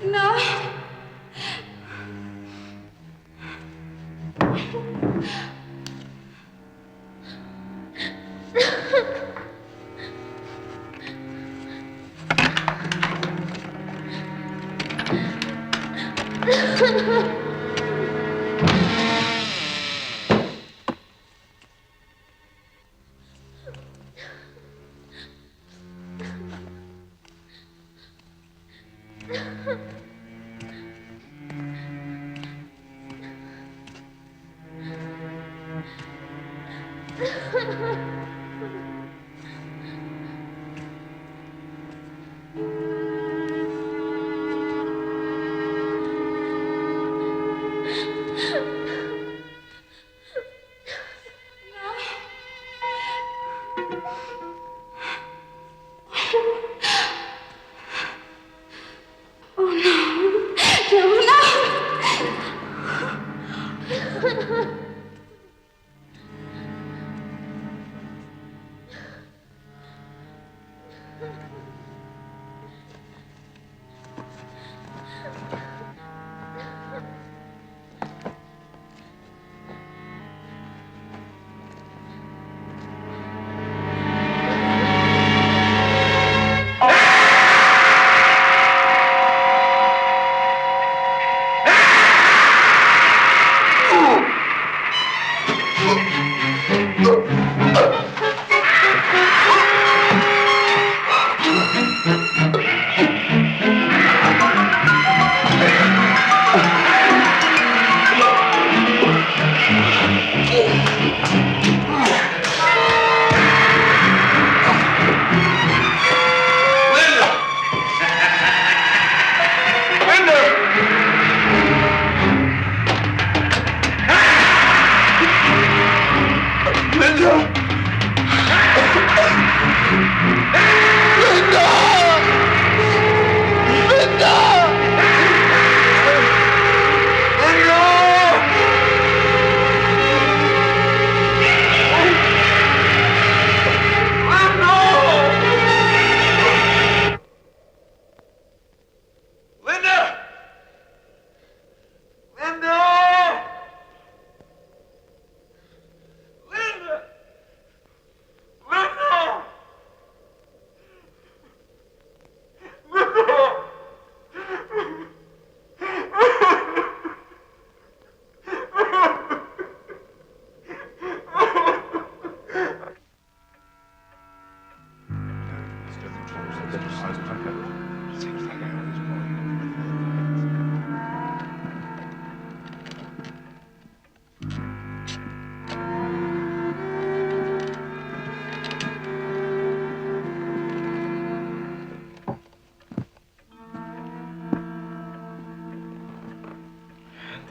No.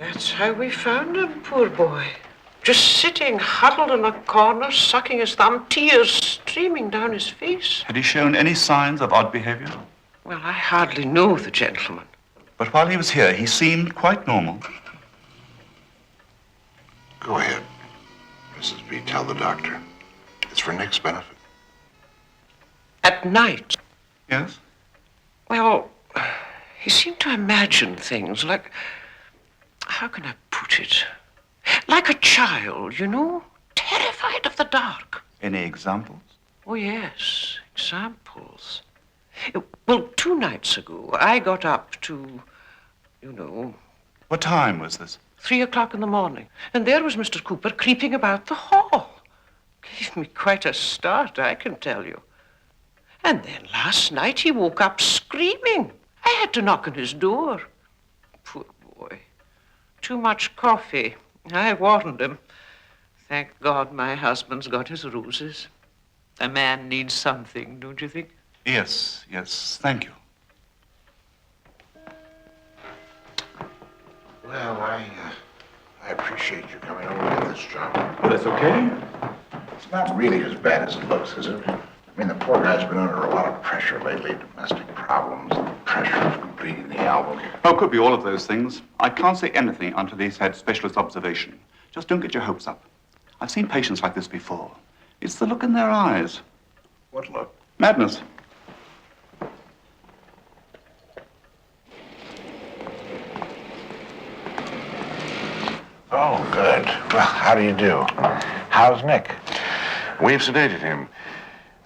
That's how we found him, poor boy. Just sitting huddled in a corner, sucking his thumb, tears streaming down his face. Had he shown any signs of odd behavior? Well, I hardly know the gentleman. But while he was here, he seemed quite normal. Go ahead, Mrs. B. Tell the doctor. It's for Nick's benefit. At night? Yes? Well, he seemed to imagine things like, how can I put it? Like a child, you know? Terrified of the dark. Any examples? Oh, yes, examples. Well, 2 nights ago, I got up to, you know... What time was this? 3 o'clock in the morning. And there was Mr. Cooper creeping about the hall. Gave me quite a start, I can tell you. And then last night he woke up screaming. I had to knock on his door. Poor boy. Too much coffee. I warned him. Thank God my husband's got his roses. A man needs something, don't you think? Yes, yes, thank you. Well, I appreciate you coming over to get this job. Well, that's okay. It's not really as bad as it looks, is it? I mean, the poor guy's been under a lot of pressure lately. Domestic problems, the pressure of completing the album. Oh, could be all of those things. I can't say anything until he's had specialist observation. Just don't get your hopes up. I've seen patients like this before. It's the look in their eyes. What look? Madness. Oh, good. Well, how do you do? How's Nick? We've sedated him.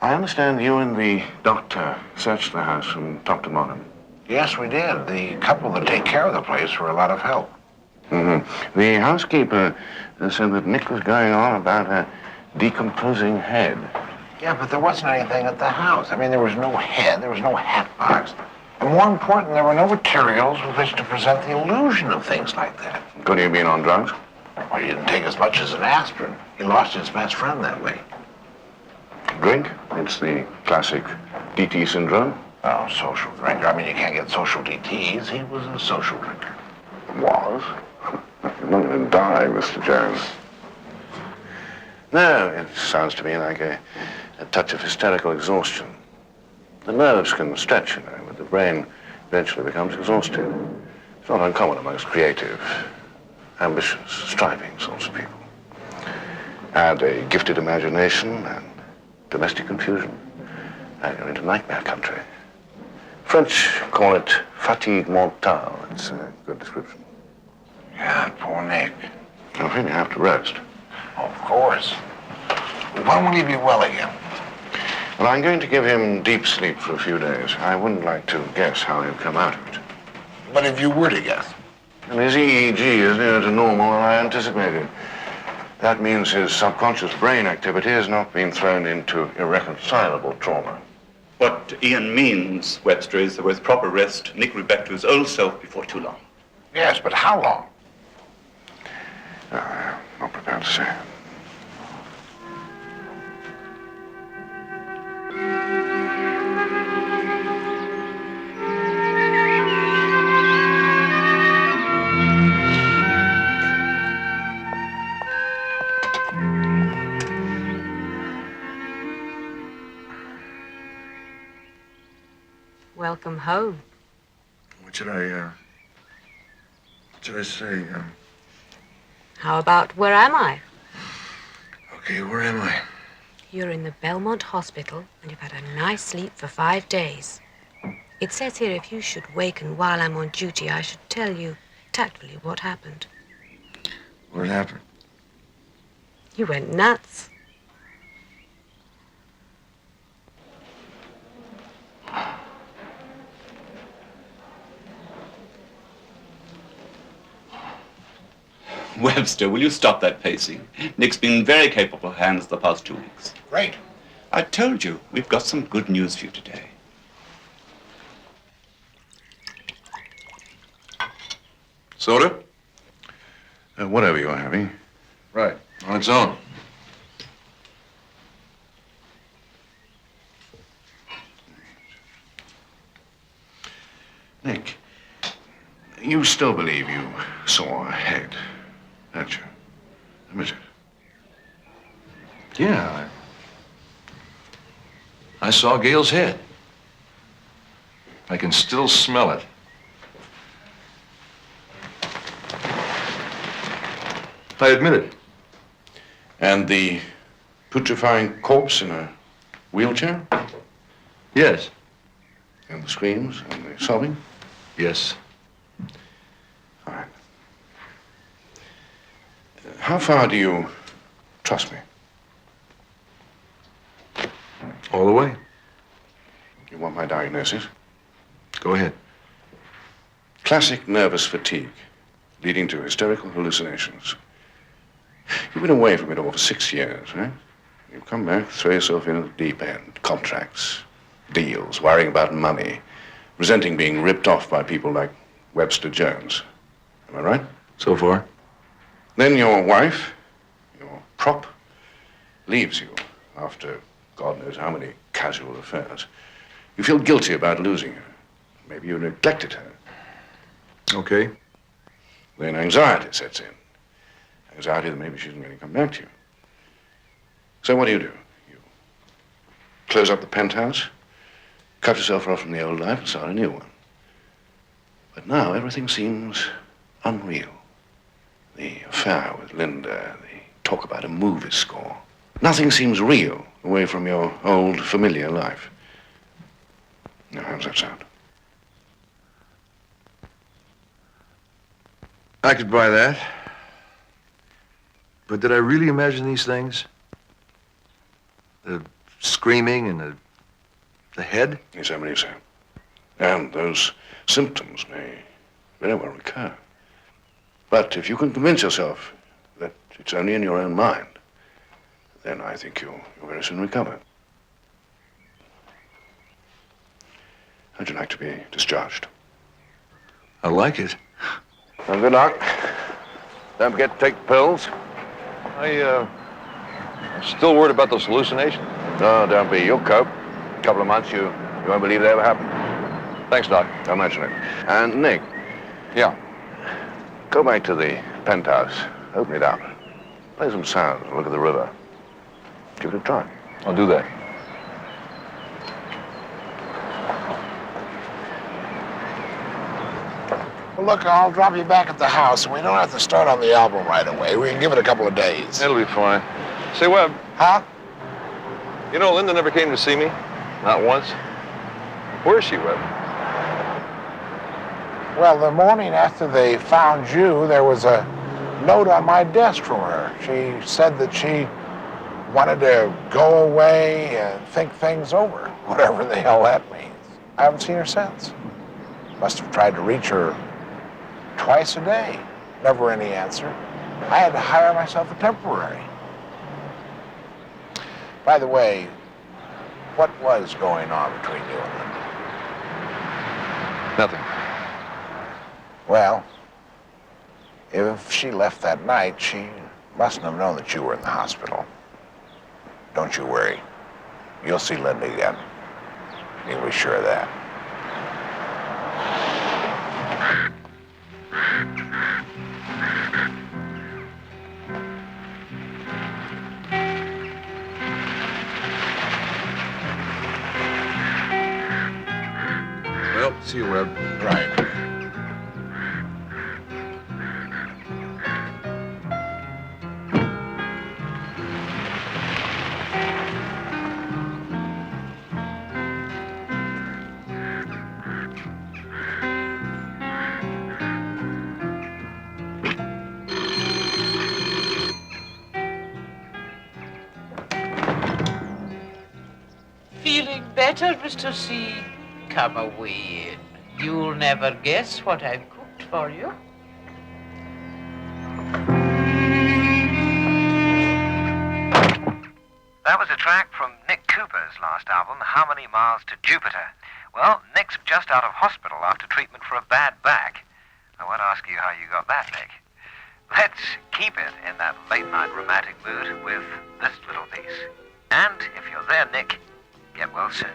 I understand you and the doctor searched the house from top to bottom. Yes, we did. The couple that take care of the place were a lot of help. Mm-hmm. The housekeeper said that Nick was going on about a decomposing head. Yeah, but there wasn't anything at the house. I mean, there was no head, there was no hat box. And more important, there were no materials with which to present the illusion of things like that. Could he have been on drugs? Well, he didn't take as much as an aspirin. He lost his best friend that way. Drink? It's the classic DT syndrome. Oh, social drinker. I mean, you can't get social DTs. He was a social drinker. Was? You're not going to die, Mr. Jones. No, it sounds to me like a touch of hysterical exhaustion. The nerves can stretch, you know, but the brain eventually becomes exhausted. It's not uncommon amongst creative, ambitious, striving sorts of people. Add a gifted imagination and domestic confusion, and you're into nightmare country. French call it fatigue mentale. It's a good description. Yeah, poor Nick. I really have to rest. Of course. When will he be well again? Well, I'm going to give him deep sleep for a few days. I wouldn't like to guess how he'll come out of it. But if you were to guess? And his EEG is nearer to normal than I anticipated. That means his subconscious brain activity has not been thrown into irreconcilable trauma. What Ian means, Webster, is that with proper rest, Nick will be back to his old self before too long. Yes, but how long? I'm not prepared to say. Welcome home. What should I say? How about where am I? Okay, where am I? You're in the Belmont Hospital, and you've had a nice sleep for 5 days. It says here if you should waken while I'm on duty, I should tell you tactfully what happened. What happened? You went nuts. Webster, will you stop that pacing? Nick's been in very capable hands the past 2 weeks. Great. I told you, we've got some good news for you today. Soda? Whatever you're having. Right, on its own. Nick, you still believe you saw a head, don't you? Admit it. Yeah, I saw Gail's head. I can still smell it. I admit it. And the putrefying corpse in a wheelchair? Yes. And the screams and the sobbing? Yes. All right. How far do you trust me? All the way. You want my diagnosis? Go ahead. Classic nervous fatigue, leading to hysterical hallucinations. You've been away from it all for 6 years, right? You've come back, throw yourself in at the deep end. Contracts, deals, worrying about money, resenting being ripped off by people like Webster Jones. Am I right? So far. Then your wife, your prop, leaves you after God knows how many casual affairs. You feel guilty about losing her. Maybe you neglected her. Okay. Then anxiety sets in. Anxiety that maybe she doesn't really come back to you. So what do? You close up the penthouse, cut yourself off from the old life and start a new one. But now everything seems unreal. The affair with Linda, the talk about a movie score. Nothing seems real away from your old familiar life. Now, how does that sound? I could buy that. But did I really imagine these things? The screaming and the head? Yes, I believe so. And those symptoms may very well recur. But if you can convince yourself that it's only in your own mind, then I think you'll very soon recover. How'd you like to be discharged? I like it. Well, good luck. Don't forget to take the pills. I'm still worried about those hallucinations. No, don't be. You'll cope. In a couple of months, you won't believe they ever happened. Thanks, Doc. Don't mention it. And Nick. Yeah. Go back to the penthouse. Open it up. Play some sounds and look at the river. Give it a try. I'll do that. Well, look, I'll drop you back at the house, and we don't have to start on the album right away. We can give it a couple of days. It'll be fine. Say, Webb. Huh? You know, Linda never came to see me. Not once. Where is she, Webb? Well, the morning after they found you, there was a note on my desk from her. She said that she wanted to go away and think things over, whatever the hell that means. I haven't seen her since. Must have tried to reach her twice a day. Never any answer. I had to hire myself a temporary. By the way, what was going on between you and Linda? Nothing. Well, if she left that night, she mustn't have known that you were in the hospital. Don't you worry. You'll see Linda again. You can be sure of that. Well, see you, Webb. Right. Feeling better, Mr. C? Come away in. You'll never guess what I've cooked for you. That was a track from Nick Cooper's last album, How Many Miles to Jupiter. Well, Nick's just out of hospital after treatment for a bad back. I won't ask you how you got that, Nick. Let's keep it in that late-night romantic mood with this little piece. And if you're there, Nick, get well soon.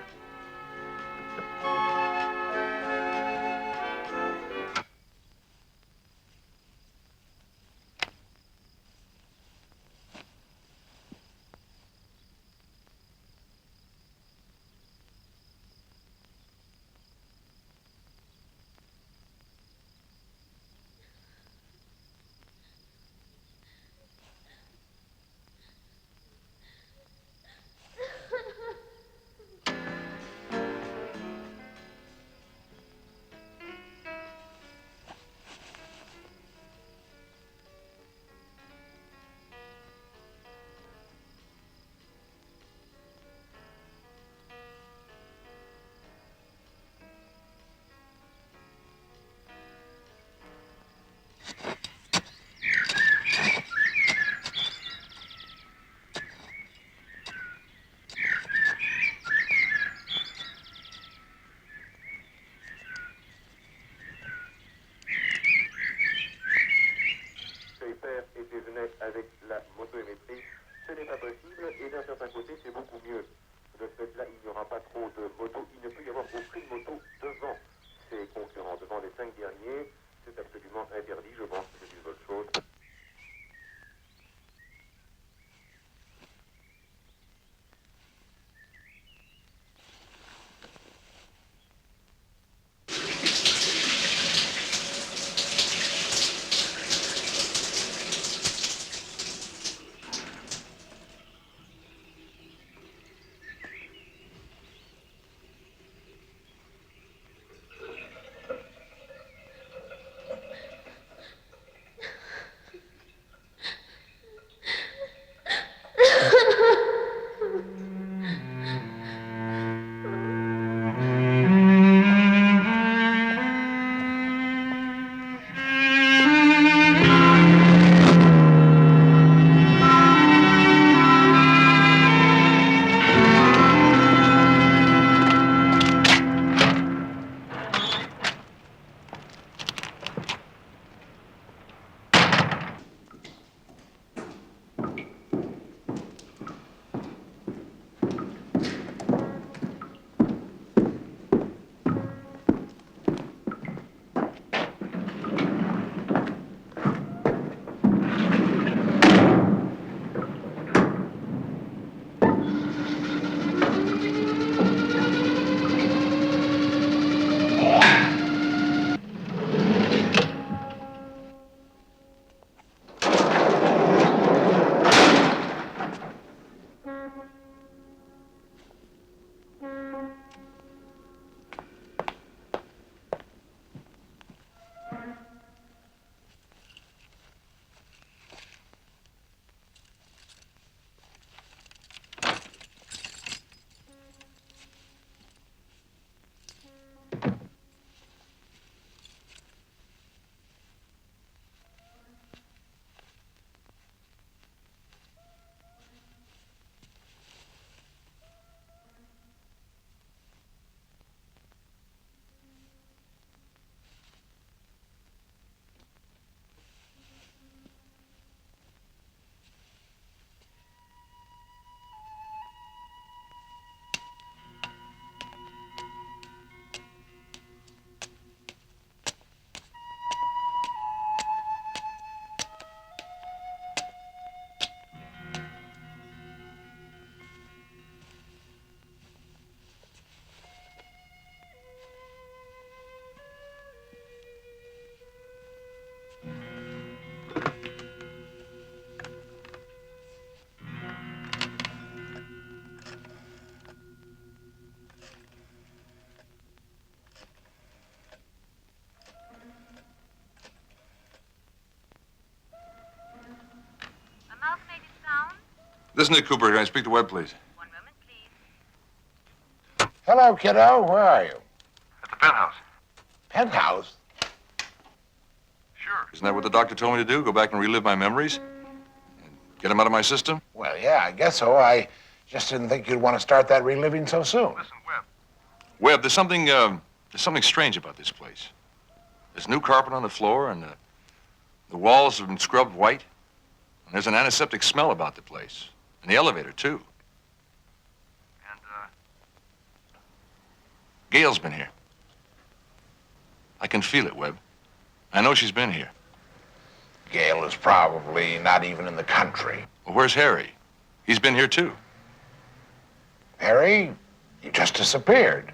This is Nick Cooper. Can I speak to Webb, please? Hello, kiddo. Where are you? At the penthouse. Penthouse? Sure. Isn't that what the doctor told me to do? Go back and relive my memories? And get them out of my system? Well, yeah, I guess so. I just didn't think you'd want to start that reliving so soon. Listen, Webb. Webb, there's something strange about this place. There's new carpet on the floor, and the walls have been scrubbed white. And there's an antiseptic smell about the place. And the elevator, too. And, Gail's been here. I can feel it, Webb. I know she's been here. Gail is probably not even in the country. Well, where's Harry? He's been here, too. Harry, he just disappeared.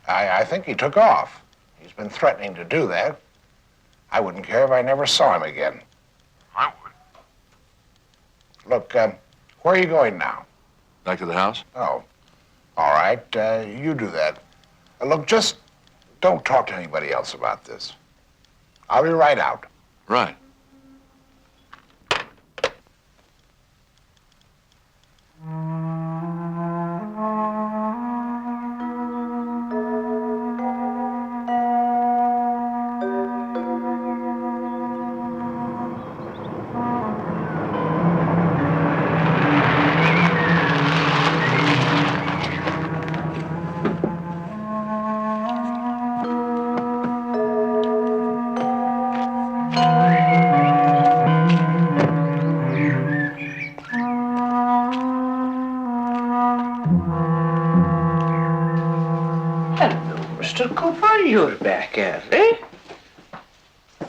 I think he took off. He's been threatening to do that. I wouldn't care if I never saw him again. I would. Look, where are you going now? Back to the house? Oh, all right. You do that. Look, just don't talk to anybody else about this. I'll be right out. Right. Mr. Cooper, you're back early.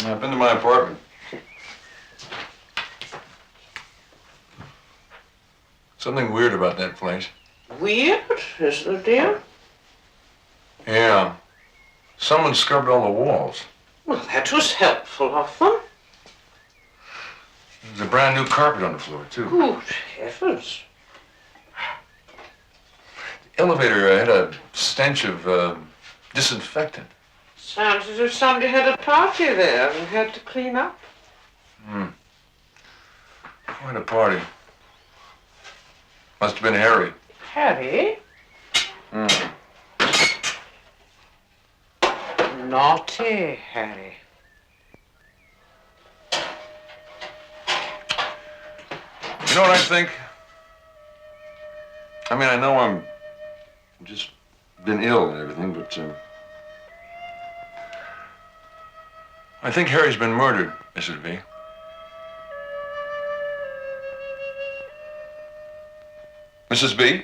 I've been to my apartment. Something weird about that place. Weird, is there, dear? Yeah. Someone scrubbed all the walls. Well, that was helpful of them. There's a brand new carpet on the floor, too. Good heavens. The elevator had a stench of disinfectant. Sounds as if somebody had a party there and had to clean up. Quite a party. Must have been Harry. Harry? Naughty Harry. You know what I think? I mean, I know I'm just been ill and everything, but I think Harry's been murdered, Mrs. V. Mrs. B?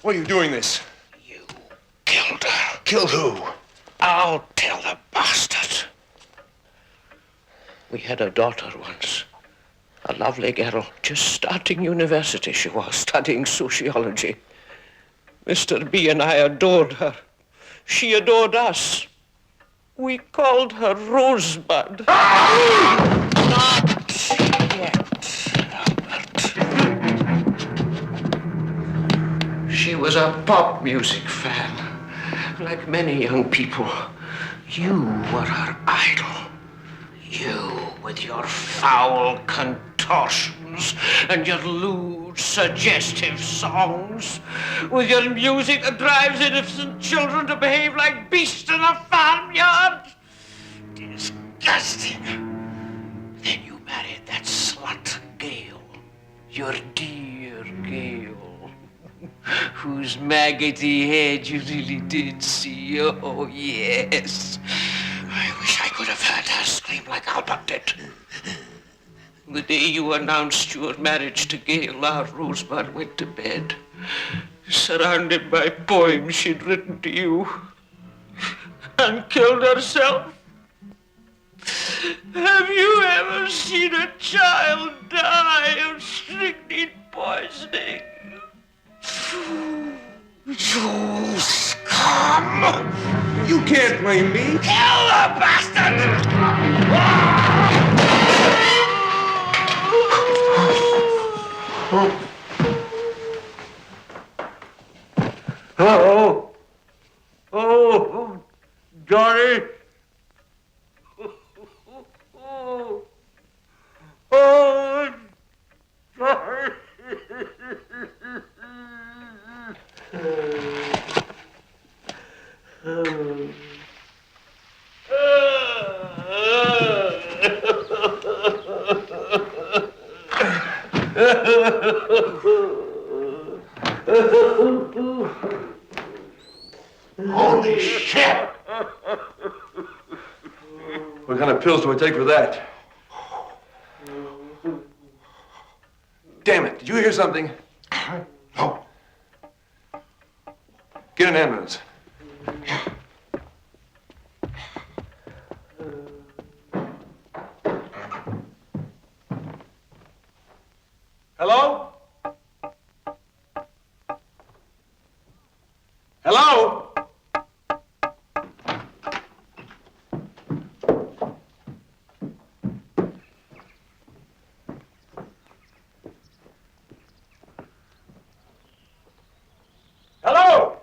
Why are you doing this? You killed her. Killed who? I'll tell the bastard. We had a daughter once. A lovely girl, just starting university she was, studying sociology. Mr. B and I adored her. She adored us. We called her Rosebud. Not yet, Albert. She was a pop music fan. Like many young people, you were her idol. You, with your foul contortions and your lewd, suggestive songs, with your music that drives innocent children to behave like beasts in a farmyard. Disgusting. Then you married that slut, Gail, your dear Gail, whose maggoty head you really did see. Oh, yes. I wish I could have heard her scream like Albert did. The day you announced your marriage to Gail, our Rosebud went to bed, surrounded by poems she'd written to you, and killed herself. Have you ever seen a child die of strychnine poisoning? You scum! You can't blame me. Kill the bastard! Oh, oh, Johnny. Oh, oh, Johnny. Holy shit! What kind of pills do I take for that? Damn it, did you hear something? No. Get an ambulance. Hello? Hello? Hello?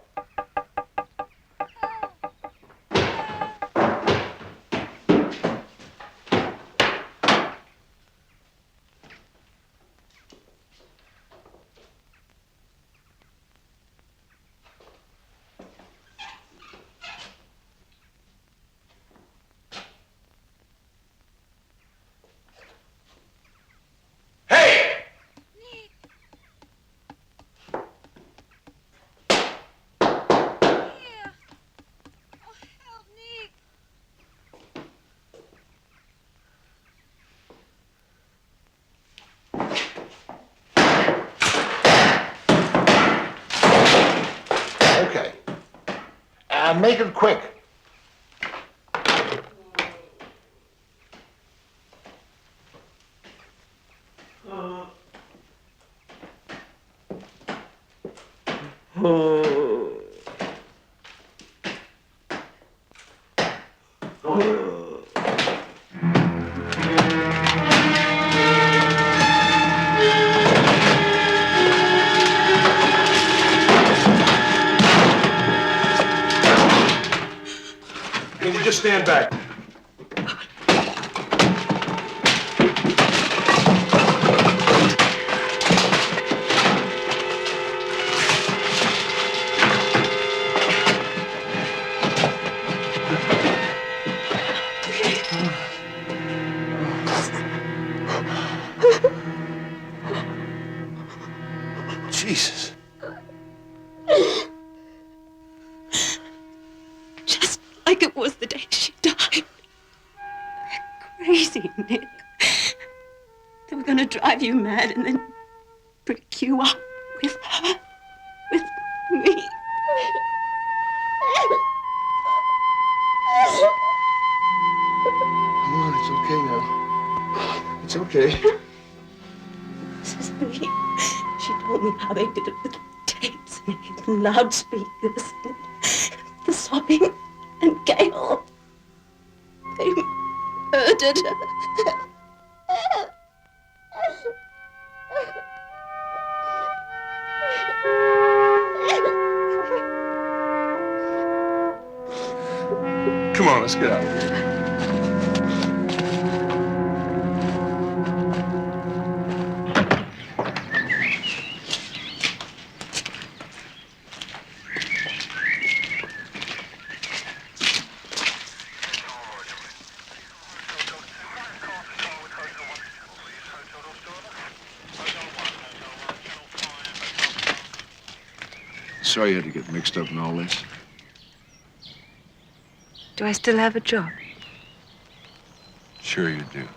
Okay. Make it quick. Can you just stand back? Jesus. Just like it was the day she died. They're crazy, Nick. They were going to drive you mad and then break you up with her, with me. Come on, it's okay now. It's okay. Mrs. Lee, she told me how they did it with tapes and loudspeakers and the sobbing and Gail. They murdered her. Come on, let's get out of here. Sorry you had to get mixed up in all this. Do I still have a job? Sure you do.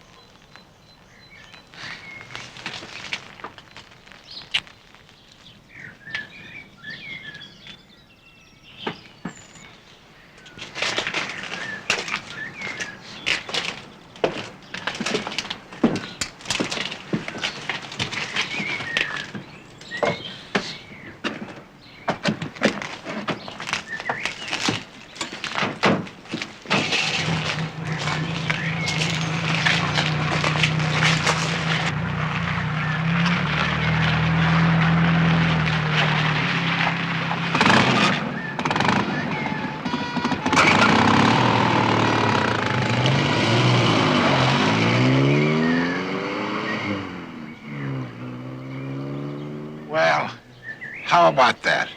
about that?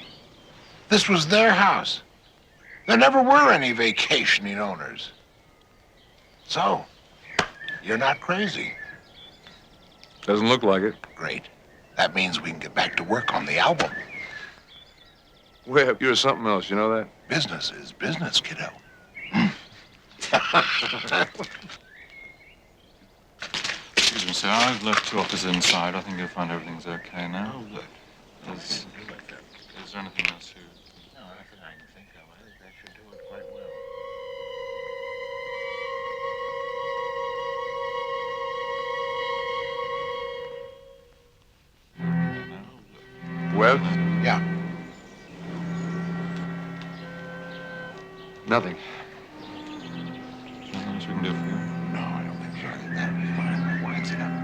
This was their house. There never were any vacationing owners. So, you're not crazy. Doesn't look like it. Great. That means we can get back to work on the album. Webb, you're something else, you know that? Business is business, kiddo. Excuse me, sir. I've left two officers inside. I think you'll find everything's okay now. Oh, good. Is there anything else you... No, nothing I can think of. I think that should do it quite well. Webb? Yeah. Nothing. Nothing else we can do for you? No, I don't think so. I think that'll be fine. My wife's enough.